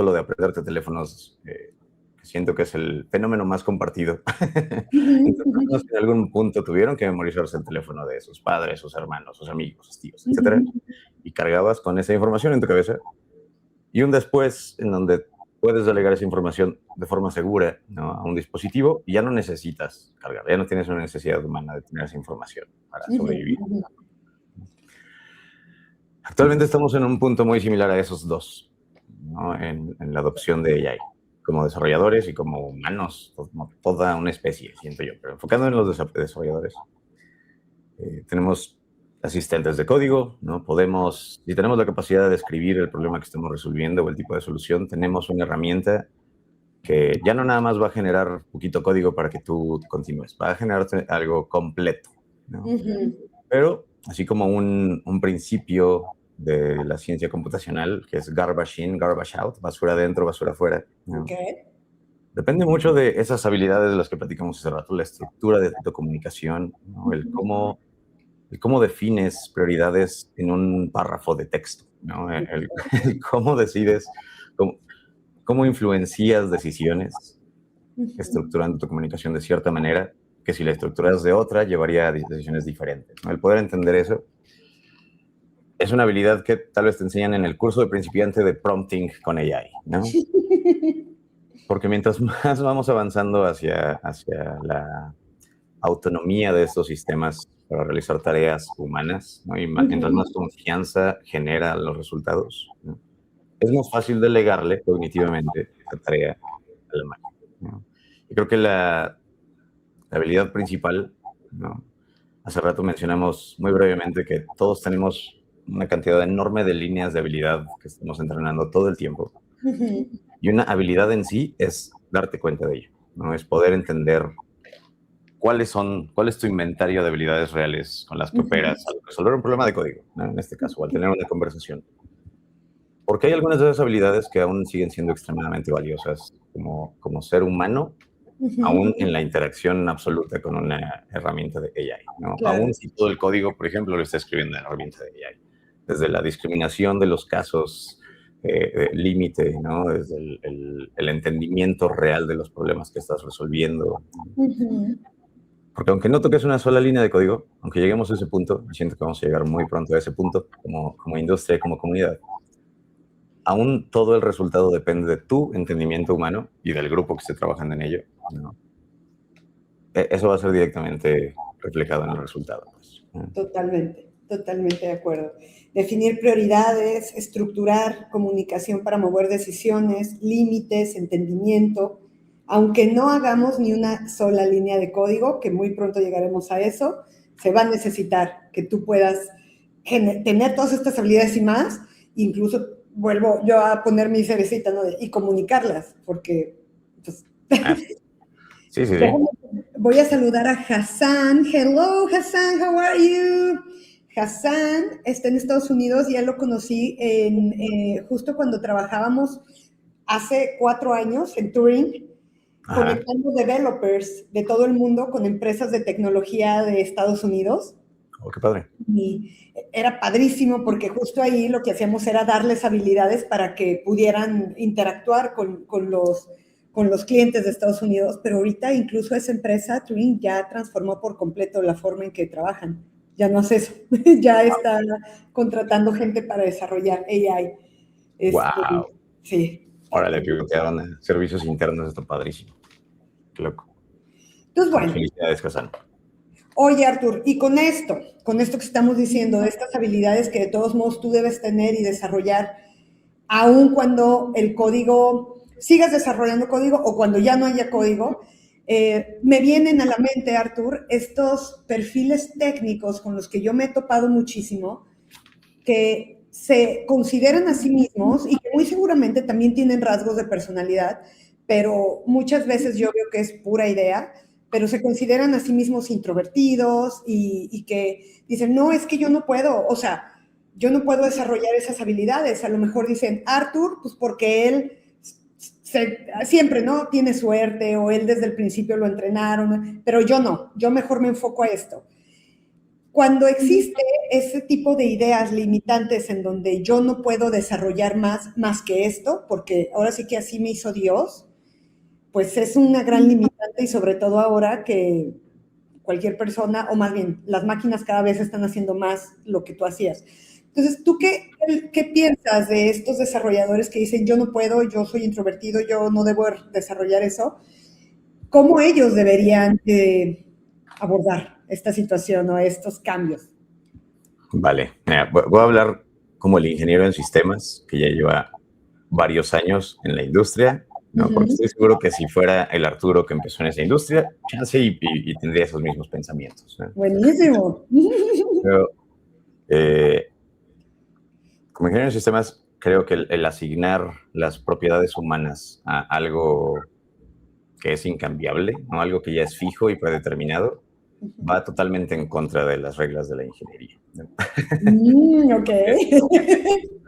lo de aprenderte teléfonos, que siento que es el fenómeno más compartido entre personas que en algún punto tuvieron que memorizarse el teléfono de sus padres, sus hermanos, sus amigos, sus tíos, etcétera, y cargabas con esa información en tu cabeza y un después en donde puedes delegar esa información de forma segura, ¿no? A un dispositivo y ya no necesitas cargar, ya no tienes una necesidad humana de tener esa información para sobrevivir. Actualmente estamos en un punto muy similar a esos dos, ¿no? En la adopción de AI, como desarrolladores y como humanos, como toda una especie, siento yo. Pero enfocando en los desarrolladores, tenemos asistentes de código, ¿no? Si tenemos la capacidad de escribir el problema que estamos resolviendo o el tipo de solución, tenemos una herramienta que ya no nada más va a generar poquito código para que tú continúes, va a generarte algo completo, ¿no? Pero así como un principio de la ciencia computacional, que es garbage in, garbage out, basura adentro, basura afuera, ¿no? Okay. Depende mucho de esas habilidades de las que platicamos hace rato, la estructura de tu comunicación, ¿no? El cómo defines prioridades en un párrafo de texto, ¿no? El cómo decides, cómo, cómo influencias decisiones estructurando tu comunicación de cierta manera, que si la estructuras de otra, llevaría a decisiones diferentes, ¿no? El poder entender eso es una habilidad que tal vez te enseñan en el curso de principiante de prompting con AI, ¿no? Porque mientras más vamos avanzando hacia la autonomía de estos sistemas para realizar tareas humanas, ¿no? Y mientras más confianza genera los resultados, ¿no? Es más fácil delegarle cognitivamente esa tarea a la máquina, ¿no? Y creo que la habilidad principal, ¿no? Hace rato mencionamos muy brevemente que todos tenemos una cantidad enorme de líneas de habilidad que estamos entrenando todo el tiempo. Y una habilidad en sí es darte cuenta de ello, ¿no? Es poder entender cuál es tu inventario de habilidades reales con las que operas al resolver un problema de código, ¿no? En este caso, al tener una conversación. Porque hay algunas de esas habilidades que aún siguen siendo extremadamente valiosas como ser humano, aún en la interacción absoluta con una herramienta de AI, ¿no? Claro. Aún si todo el código, por ejemplo, lo está escribiendo la herramienta de AI. Desde la discriminación de los casos límite, ¿no? Desde el entendimiento real de los problemas que estás resolviendo. Porque aunque no toques una sola línea de código, aunque lleguemos a ese punto, siento que vamos a llegar muy pronto a ese punto, como industria, como comunidad, aún todo el resultado depende de tu entendimiento humano y del grupo que esté trabajando en ello, ¿no? Eso va a ser directamente reflejado en el resultado, pues. Totalmente, totalmente de acuerdo. Definir prioridades, estructurar comunicación para mover decisiones, límites, entendimiento. Aunque no hagamos ni una sola línea de código, que muy pronto llegaremos a eso, se va a necesitar que tú puedas tener todas estas habilidades y más, incluso vuelvo yo a poner mi cerecita, ¿no? Y comunicarlas, porque pues, Sí. voy a saludar a Hassan. Hello, Hassan, how are you? Hassan está en Estados Unidos, ya lo conocí justo cuando trabajábamos hace 4 años en Turing, conectando developers de todo el mundo con empresas de tecnología de Estados Unidos. Oh, qué padre. Y era padrísimo porque justo ahí lo que hacíamos era darles habilidades para que pudieran interactuar con los clientes de Estados Unidos, pero ahorita incluso esa empresa, Turing, ya transformó por completo la forma en que trabajan. Ya no hace eso, ya está contratando gente para desarrollar AI. Wow. Sí. Órale, que quedaron servicios internos, está padrísimo. Qué loco. Entonces, bueno. Felicidades, Hassan. Oye, Artur, y con esto que estamos diciendo, de estas habilidades que de todos modos tú debes tener y desarrollar, aun cuando el código, sigas desarrollando código o cuando ya no haya código, me vienen a la mente, Artur, estos perfiles técnicos con los que yo me he topado muchísimo, que se consideran a sí mismos y que muy seguramente también tienen rasgos de personalidad, pero muchas veces yo veo que es pura idea, pero se consideran a sí mismos introvertidos y que dicen, no, es que yo no puedo, o sea, yo no puedo desarrollar esas habilidades. A lo mejor dicen, Artur, pues porque él siempre, ¿no? Tiene suerte o él desde el principio lo entrenaron, pero yo no, yo mejor me enfoco a esto. Cuando existe ese tipo de ideas limitantes en donde yo no puedo desarrollar más que esto, porque ahora sí que así me hizo Dios, pues es una gran limitante y sobre todo ahora que cualquier persona, o más bien, las máquinas cada vez están haciendo más lo que tú hacías. Entonces, ¿tú qué piensas de estos desarrolladores que dicen, yo no puedo, yo soy introvertido, yo no debo desarrollar eso? ¿Cómo ellos deberían abordar esta situación o estos cambios? Vale, mira, voy a hablar como el ingeniero en sistemas, que ya lleva varios años en la industria, ¿no? Porque estoy seguro que si fuera el Arturo que empezó en esa industria, chance y tendría esos mismos pensamientos, ¿no? Buenísimo. Pero, como ingeniero en sistemas, creo que el asignar las propiedades humanas a algo que es incambiable, ¿no? Algo que ya es fijo y predeterminado, va totalmente en contra de las reglas de la ingeniería, ¿no? Ok.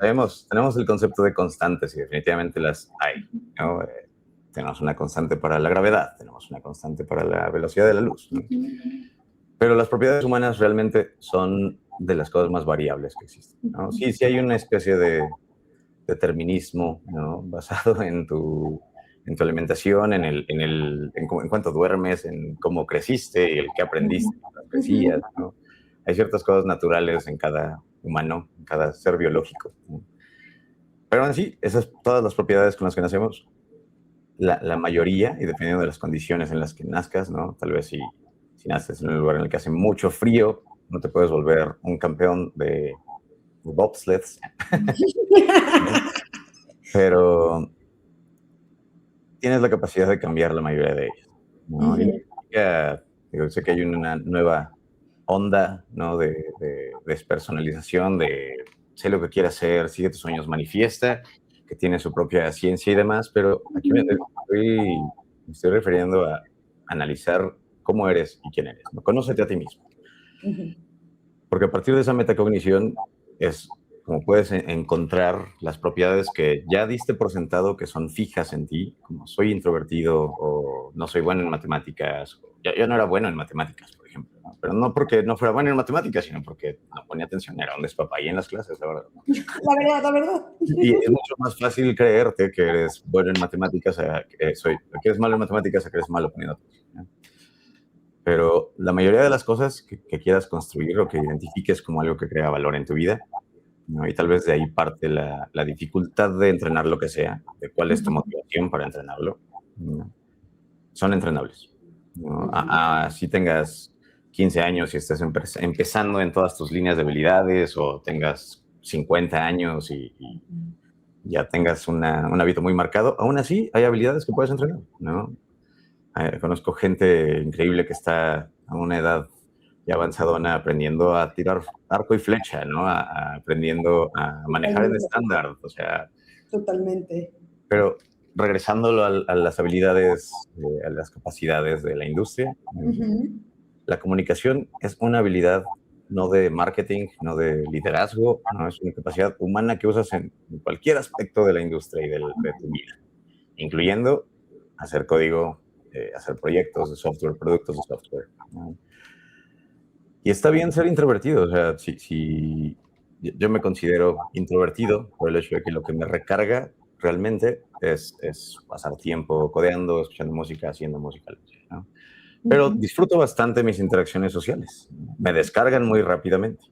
Tenemos el concepto de constantes y definitivamente las hay, ¿no? Tenemos una constante para la gravedad, tenemos una constante para la velocidad de la luz, ¿no? Pero las propiedades humanas realmente son de las cosas más variables que existen, ¿no? Sí hay una especie de determinismo, ¿no? Basado en tu alimentación, en cuánto duermes, en cómo creciste y el que aprendiste mientras crecías, ¿no? Hay ciertas cosas naturales en cada humano, en cada ser biológico, ¿no? Pero aún así, esas todas las propiedades con las que nacemos, la mayoría, y dependiendo de las condiciones en las que nazcas, ¿no? Tal vez si naces en un lugar en el que hace mucho frío, no te puedes volver un campeón de bobsleds, ¿no? Pero tienes la capacidad de cambiar la mayoría de ellas, ¿no? Y digo, sé que hay una nueva onda, ¿no? De despersonalización, de sé lo que quieres hacer, sigue tus sueños, manifiesta, que tiene su propia ciencia y demás, pero aquí me estoy refiriendo a analizar cómo eres y quién eres, ¿no? Conócete a ti mismo. Porque a partir de esa metacognición es como puedes encontrar las propiedades que ya diste por sentado que son fijas en ti, como soy introvertido o no soy bueno en matemáticas. Yo no era bueno en matemáticas, por ejemplo, ¿no? Pero no porque no fuera bueno en matemáticas, sino porque no ponía atención, era un despapay en las clases, la verdad, ¿no? La verdad. Y es mucho más fácil creerte que eres bueno en matemáticas, que eres malo en matemáticas, a que eres malo poniendo atención, ¿no? Pero la mayoría de las cosas que quieras construir o que identifiques como algo que crea valor en tu vida, ¿no? Y tal vez de ahí parte la dificultad de entrenar lo que sea, de cuál es tu motivación para entrenarlo, ¿no? Son entrenables, ¿no? Si tengas 15 años y estés empezando en todas tus líneas de habilidades o tengas 50 años y ya tengas un hábito muy marcado, aún así hay habilidades que puedes entrenar, ¿no? Conozco gente increíble que está a una edad ya avanzadona aprendiendo a tirar arco y flecha, ¿no? Aprendiendo a manejar en Totalmente. estándar, o sea, Totalmente. pero regresándolo a las habilidades, a las capacidades de la industria, la comunicación es una habilidad no de marketing, no de liderazgo, no es una capacidad humana que usas en cualquier aspecto de la industria y de tu vida, incluyendo hacer código, hacer proyectos de software, productos de software, ¿no? Y está bien ser introvertido, o sea, si yo me considero introvertido por el hecho de que lo que me recarga realmente es pasar tiempo codeando, escuchando música, haciendo música, ¿no? Pero disfruto bastante mis interacciones sociales, me descargan muy rápidamente,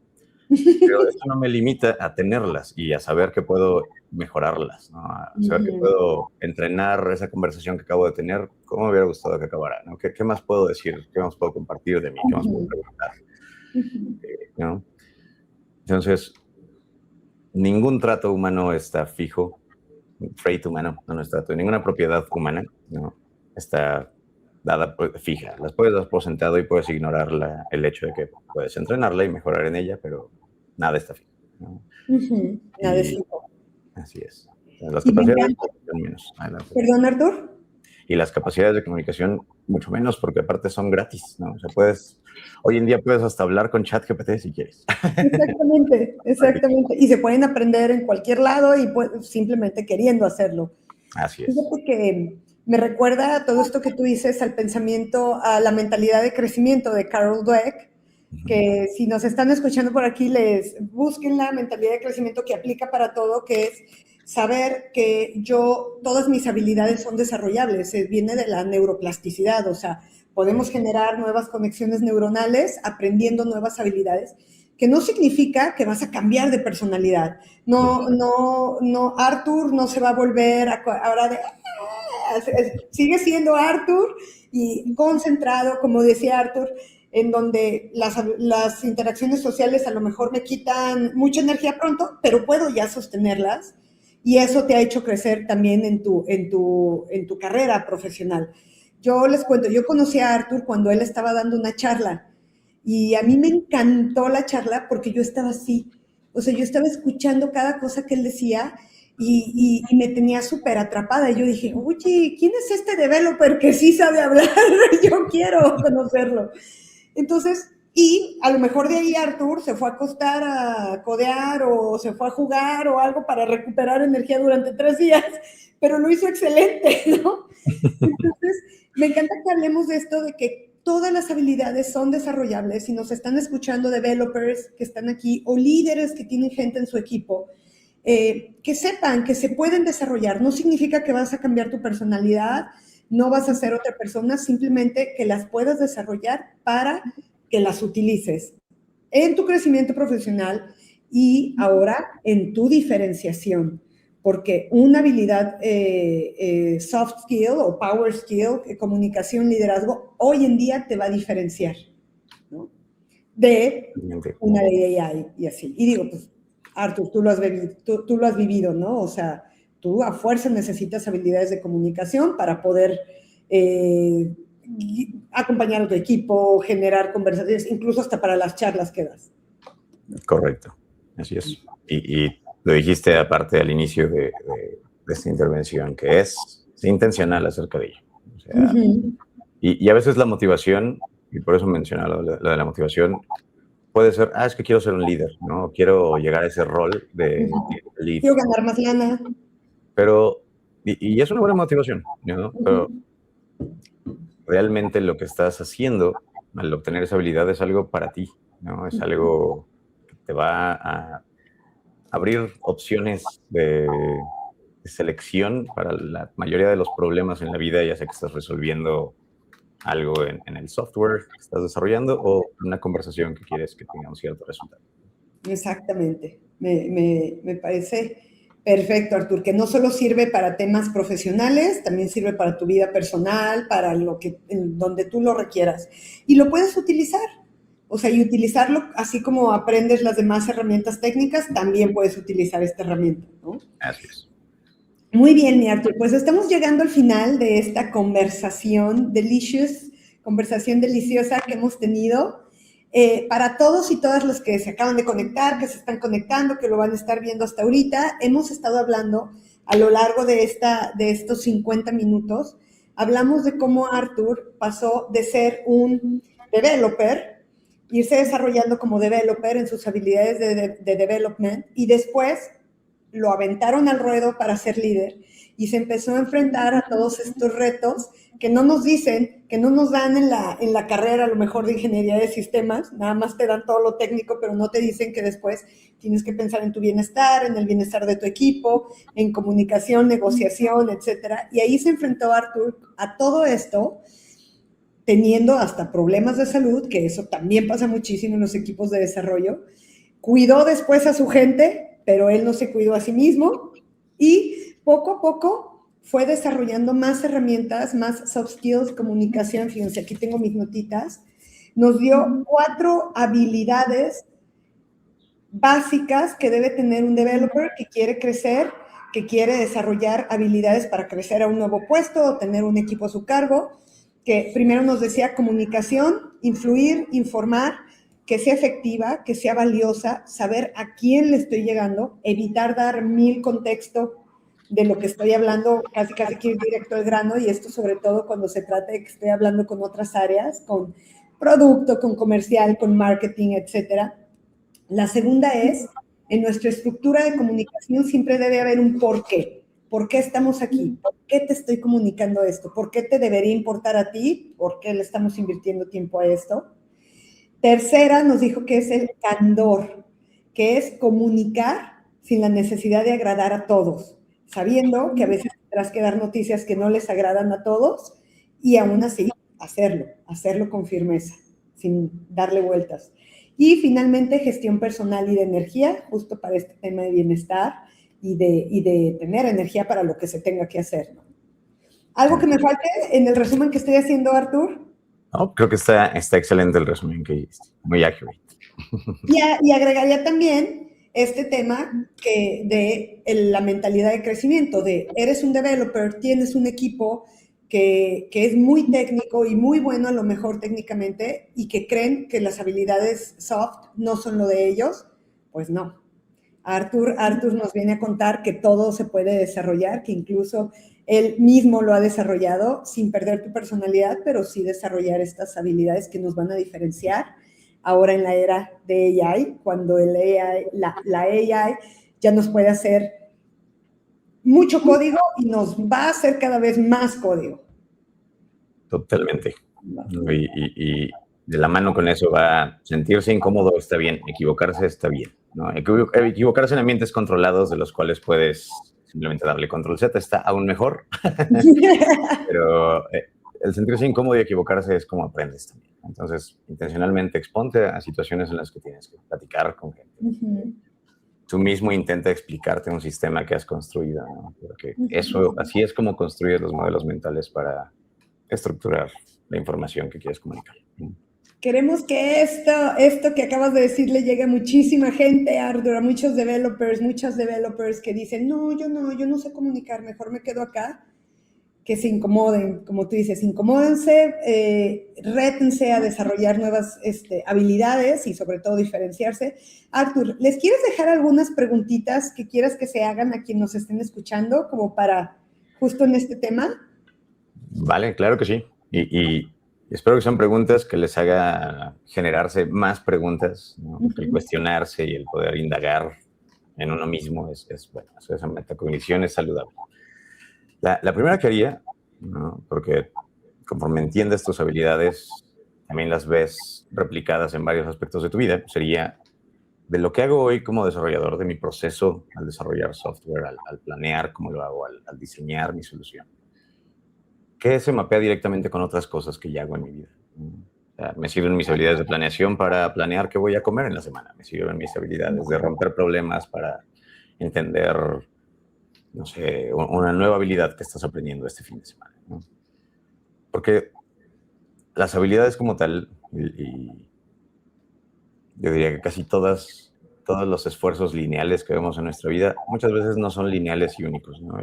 pero eso no me limita a tenerlas y a saber que puedo mejorarlas, ¿no? A saber que puedo entrenar esa conversación que acabo de tener, cómo me hubiera gustado que acabara, ¿no? ¿Qué más puedo decir? ¿Qué más puedo compartir de mí? ¿Qué más puedo preguntar? ¿No? Entonces, ningún trato humano está fijo, trait humano, no es trato, ninguna propiedad humana, ¿no? Está dada fija. Las puedes dar por sentado y puedes ignorar el hecho de que puedes entrenarla y mejorar en ella, pero nada está fijo, ¿no? Nada de Y fijo. así es. Las Y me capacidades encanta. son menos. Adelante. Perdón, Artur. Y las capacidades de comunicación mucho menos, porque aparte son gratis, ¿no? O sea, hoy en día puedes hasta hablar con ChatGPT si quieres. Exactamente, exactamente. Y se pueden aprender en cualquier lado y simplemente queriendo hacerlo. Así es. Fíjate que me recuerda a todo esto que tú dices, al pensamiento, a la mentalidad de crecimiento de Carol Dweck, que si nos están escuchando por aquí, busquen la mentalidad de crecimiento que aplica para todo, que es saber que todas mis habilidades son desarrollables, viene de la neuroplasticidad, o sea, podemos generar nuevas conexiones neuronales aprendiendo nuevas habilidades, que no significa que vas a cambiar de personalidad. No, Arthur no se va a volver ahora de sigue siendo Arthur y concentrado, como decía Arthur, en donde las interacciones sociales a lo mejor me quitan mucha energía pronto, pero puedo ya sostenerlas y eso te ha hecho crecer también en tu carrera profesional. Yo les cuento, yo conocí a Arthur cuando él estaba dando una charla y a mí me encantó la charla porque yo estaba así, o sea, yo estaba escuchando cada cosa que él decía y me tenía súper atrapada. Y yo dije, oye, ¿quién es este developer que sí sabe hablar? Yo quiero conocerlo. Entonces, y a lo mejor de ahí Arthur se fue a acostar a codear o se fue a jugar o algo para recuperar energía durante 3 días, pero lo hizo excelente, ¿no? Entonces, me encanta que hablemos de esto, de que todas las habilidades son desarrollables y nos están escuchando developers que están aquí o líderes que tienen gente en su equipo. Que sepan que se pueden desarrollar. No significa que vas a cambiar tu personalidad, no vas a ser otra persona, simplemente que las puedas desarrollar para que las utilices en tu crecimiento profesional, y ahora en tu diferenciación, porque una habilidad soft skill o power skill, comunicación, liderazgo, hoy en día te va a diferenciar, ¿no? De una de AI y así. Y digo, pues, Arthur, tú lo has vivido, ¿no? O sea, tú a fuerza necesitas habilidades de comunicación para poder acompañar a tu equipo, generar conversaciones, incluso hasta para las charlas que das. Correcto, así es. Y lo dijiste aparte al inicio de esta intervención, que es intencional acerca de ello. O sea, y a veces la motivación, y por eso mencionaba lo de la motivación, puede ser, es que quiero ser un líder, ¿no? Quiero llegar a ese rol de lead. Quiero ganar más lana. Pero, y es una buena motivación, ¿no? Pero realmente lo que estás haciendo al obtener esa habilidad es algo para ti, ¿no? Es algo que te va a abrir opciones de selección para la mayoría de los problemas en la vida, ya sea que estás resolviendo algo en el software que estás desarrollando o una conversación que quieres que tenga un cierto resultado. Exactamente. Me parece perfecto, Artur, que no solo sirve para temas profesionales, también sirve para tu vida personal, para donde tú lo requieras. Y lo puedes utilizar. O sea, y utilizarlo, así como aprendes las demás herramientas técnicas, también puedes utilizar esta herramienta, ¿no? Así es. Muy bien, mi Artur. Pues estamos llegando al final de esta conversación deliciosa que hemos tenido. Para todos y todas los que se acaban de conectar, que se están conectando, que lo van a estar viendo hasta ahorita, hemos estado hablando a lo largo de estos 50 minutos, hablamos de cómo Artur pasó de ser un developer, irse desarrollando como developer en sus habilidades de development, y después lo aventaron al ruedo para ser líder y se empezó a enfrentar a todos estos retos que no nos dicen, que no nos dan en la carrera, a lo mejor de ingeniería de sistemas, nada más te dan todo lo técnico, pero no te dicen que después tienes que pensar en tu bienestar, en el bienestar de tu equipo, en comunicación, negociación, etcétera. Y ahí se enfrentó Artur a todo esto, teniendo hasta problemas de salud, que eso también pasa muchísimo en los equipos de desarrollo. Cuidó después a su gente, pero él no se cuidó a sí mismo y poco a poco fue desarrollando más herramientas, más soft skills, comunicación. Fíjense, aquí tengo mis notitas. Nos dio 4 habilidades básicas que debe tener un developer que quiere crecer, que quiere desarrollar habilidades para crecer a un nuevo puesto o tener un equipo a su cargo, que primero nos decía comunicación, influir, informar, que sea efectiva, que sea valiosa, saber a quién le estoy llegando, evitar dar 1000 contextos de lo que estoy hablando, casi que ir directo al grano, y esto sobre todo cuando se trata de que estoy hablando con otras áreas, con producto, con comercial, con marketing, etcétera. La segunda es, en nuestra estructura de comunicación siempre debe haber un porqué. ¿Por qué estamos aquí? ¿Por qué te estoy comunicando esto? ¿Por qué te debería importar a ti? ¿Por qué le estamos invirtiendo tiempo a esto? Tercera, nos dijo que es el candor, que es comunicar sin la necesidad de agradar a todos, sabiendo que a veces tendrás que dar noticias que no les agradan a todos y aún así hacerlo con firmeza, sin darle vueltas. Y finalmente, gestión personal y de energía, justo para este tema de bienestar y de tener energía para lo que se tenga que hacer, ¿no? ¿Algo que me falte en el resumen que estoy haciendo, Artur? No, creo que está excelente el resumen que hiciste, muy accurate. Y agregaría también este tema de la mentalidad de crecimiento, de eres un developer, tienes un equipo que es muy técnico y muy bueno a lo mejor técnicamente y que creen que las habilidades soft no son lo de ellos, pues no. Artur nos viene a contar que todo se puede desarrollar, que incluso él mismo lo ha desarrollado sin perder tu personalidad, pero sí desarrollar estas habilidades que nos van a diferenciar ahora en la era de AI, cuando la AI ya nos puede hacer mucho código y nos va a hacer cada vez más código. Totalmente. Y de la mano con eso va sentirse incómodo, está bien, equivocarse está bien, ¿no? Equivocarse en ambientes controlados de los cuales puedes simplemente darle control Z está aún mejor. Pero el sentirse incómodo y equivocarse es como aprendes también. Entonces, intencionalmente exponte a situaciones en las que tienes que platicar con gente. tú mismo intenta explicarte un sistema que has construido, ¿no? Porque así es como construyes los modelos mentales para estructurar la información que quieres comunicar. Queremos que esto que acabas de decir le llegue a muchísima gente, Arthur, a muchos developers, muchas developers que dicen, no, yo no sé comunicar, mejor me quedo acá, que se incomoden, como tú dices, incomódense, rétense a desarrollar nuevas habilidades y sobre todo diferenciarse. Arthur, ¿les quieres dejar algunas preguntitas que quieras que se hagan a quien nos estén escuchando, como para justo en este tema? Vale, claro que sí. Y espero que sean preguntas que les haga generarse más preguntas, ¿no? El cuestionarse y el poder indagar en uno mismo bueno, esa metacognición es saludable. La primera que haría, ¿no? Porque conforme entiendes tus habilidades, también las ves replicadas en varios aspectos de tu vida, sería de lo que hago hoy como desarrollador, de mi proceso al desarrollar software, al planear cómo lo hago, al diseñar mi solución. ¿Qué se mapea directamente con otras cosas que ya hago en mi vida? O sea, me sirven mis habilidades de planeación para planear qué voy a comer en la semana. Me sirven mis habilidades de romper problemas para entender, no sé, una nueva habilidad que estás aprendiendo este fin de semana, ¿no? Porque las habilidades como tal, y yo diría que casi todos los esfuerzos lineales que vemos en nuestra vida, muchas veces no son lineales y únicos, ¿no?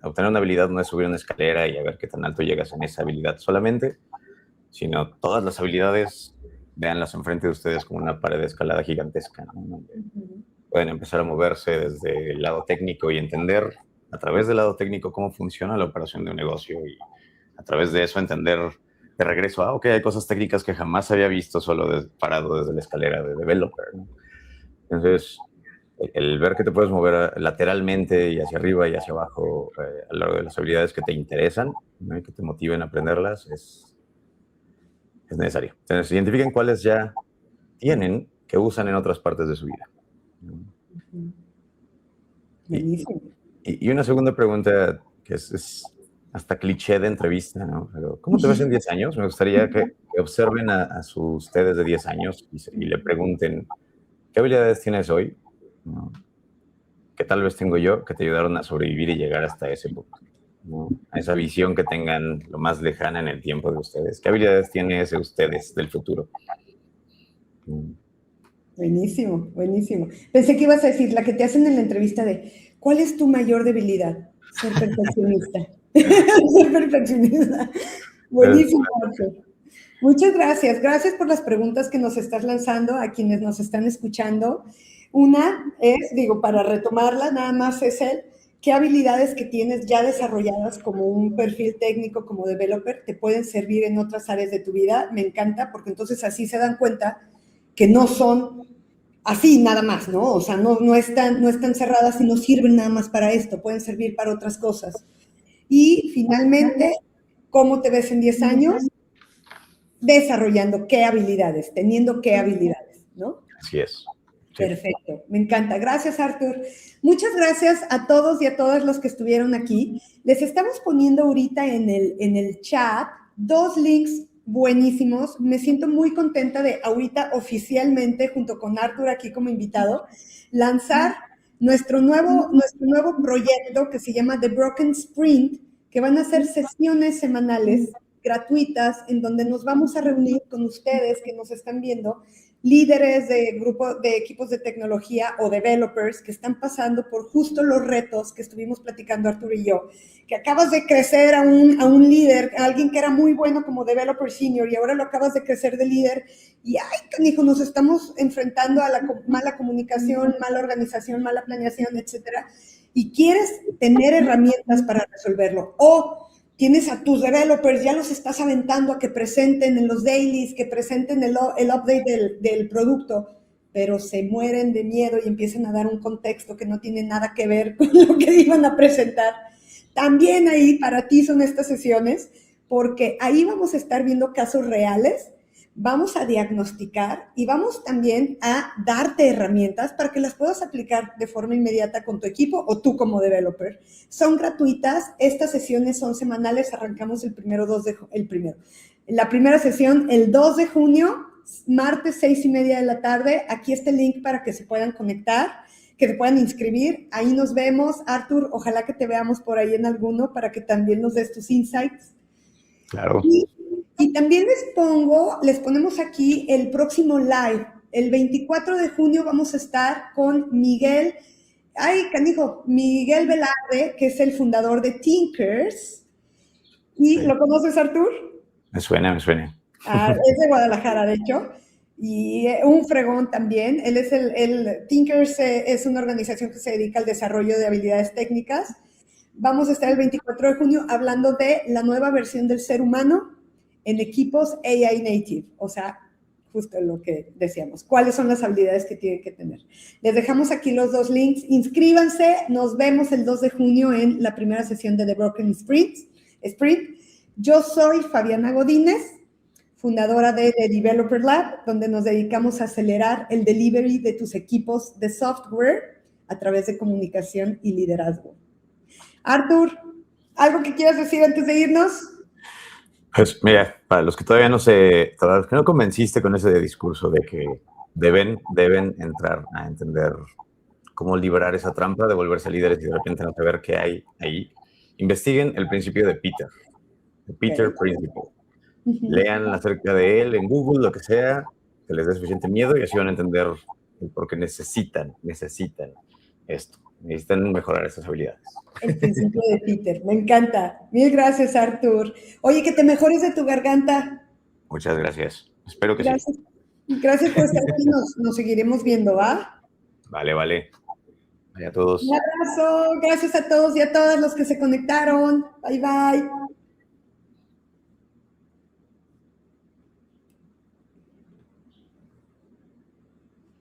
Obtener una habilidad no es subir una escalera y a ver qué tan alto llegas en esa habilidad solamente, sino todas las habilidades, véanlas enfrente de ustedes como una pared de escalada gigantesca, ¿no? Donde pueden empezar a moverse desde el lado técnico y entender a través del lado técnico cómo funciona la operación de un negocio y a través de eso entender de regreso, ok, hay cosas técnicas que jamás había visto solo parado desde la escalera de developer, ¿no? Entonces, el ver que te puedes mover lateralmente y hacia arriba y hacia abajo a lo largo de las habilidades que te interesan, ¿no? Y que te motiven a aprenderlas es necesario. Entonces, identifiquen cuáles ya tienen que usan en otras partes de su vida. Y una segunda pregunta que es hasta cliché de entrevista, ¿no? Pero, ¿cómo te ves en 10 años? Me gustaría que observen a sus ustedes de 10 años y le pregunten, ¿qué habilidades tienes hoy? ¿No? Que tal vez tengo yo, que te ayudaron a sobrevivir y llegar hasta ese punto, ¿no? A esa visión que tengan lo más lejana en el tiempo de ustedes. ¿Qué habilidades tienen ese ustedes del futuro? Buenísimo, buenísimo. Pensé que ibas a decir la que te hacen en la entrevista de ¿cuál es tu mayor debilidad? Ser perfeccionista. Ser perfeccionista. Buenísimo, Arthur. Muchas gracias. Gracias por las preguntas que nos estás lanzando a quienes nos están escuchando. Una es, digo, para retomarla, nada más es qué habilidades que tienes ya desarrolladas como un perfil técnico, como developer, te pueden servir en otras áreas de tu vida. Me encanta porque entonces así se dan cuenta que no son así nada más, ¿no? O sea, no están cerradas y no sirven nada más para esto, pueden servir para otras cosas. Y finalmente, ¿cómo te ves en 10 años? Desarrollando qué habilidades, teniendo qué habilidades, ¿no? Así es. Sí. Perfecto, me encanta. Gracias, Arthur. Muchas gracias a todos y a todas los que estuvieron aquí. Les estamos poniendo ahorita en el chat 2 links buenísimos. Me siento muy contenta de ahorita oficialmente, junto con Arthur aquí como invitado, lanzar nuestro nuevo proyecto que se llama The Broken Sprint, que van a ser sesiones semanales gratuitas en donde nos vamos a reunir con ustedes que nos están viendo, líderes de grupos de equipos de tecnología o developers que están pasando por justo los retos que estuvimos platicando Arturo y yo, que acabas de crecer a un líder, a alguien que era muy bueno como developer senior y ahora lo acabas de crecer de líder y ay, canijo, nos estamos enfrentando a la mala comunicación, mala organización, mala planeación, etcétera, y quieres tener herramientas para resolverlo o tienes a tus developers, ya los estás aventando a que presenten en los dailies, que presenten el update del producto, pero se mueren de miedo y empiezan a dar un contexto que no tiene nada que ver con lo que iban a presentar. También ahí para ti son estas sesiones, porque ahí vamos a estar viendo casos reales, vamos a diagnosticar y vamos también a darte herramientas para que las puedas aplicar de forma inmediata con tu equipo o tú como developer. Son gratuitas, estas sesiones son semanales, arrancamos la primera sesión el 2 de junio, martes 6:30 de la tarde, aquí está el link para que se puedan conectar. que se puedan inscribir. Ahí nos vemos. Arthur, ojalá que te veamos por ahí en alguno para que también nos des tus insights. Claro. Y también les ponemos aquí el próximo live. El 24 de junio vamos a estar con Miguel Velarde, que es el fundador de Thinkers. ¿Y sí. ¿Lo conoces, Artur? Me suena. Es de Guadalajara, de hecho. Y un fregón también. Él es Thinkers es una organización que se dedica al desarrollo de habilidades técnicas. Vamos a estar el 24 de junio hablando de la nueva versión del ser humano en equipos AI Native, o sea, justo lo que decíamos, cuáles son las habilidades que tienen que tener. Les dejamos aquí los 2 links, inscríbanse, nos vemos el 2 de junio en la primera sesión de The Broken Sprint. Yo soy Fabiana Godínez, fundadora de The Developer Lab, donde nos dedicamos a acelerar el delivery de tus equipos de software a través de comunicación y liderazgo. Artur, ¿algo que quieras decir antes de irnos? Pues mira, para los que todavía no convenciste con ese discurso de que deben entrar a entender cómo liberar esa trampa de volverse líderes y de repente no saber qué hay ahí, investiguen el principio de Peter Principle. Lean acerca de él en Google, lo que sea, que les dé suficiente miedo y así van a entender el por qué necesitan esto. Necesitan mejorar esas habilidades. El principio de Peter, me encanta. Mil gracias, Artur. Oye, que te mejores de tu garganta. Muchas gracias. Espero que sí. Gracias por estar aquí. Nos seguiremos viendo, ¿va? Vale. Vale a todos. Un abrazo. Gracias a todos y a todas los que se conectaron. Bye, bye.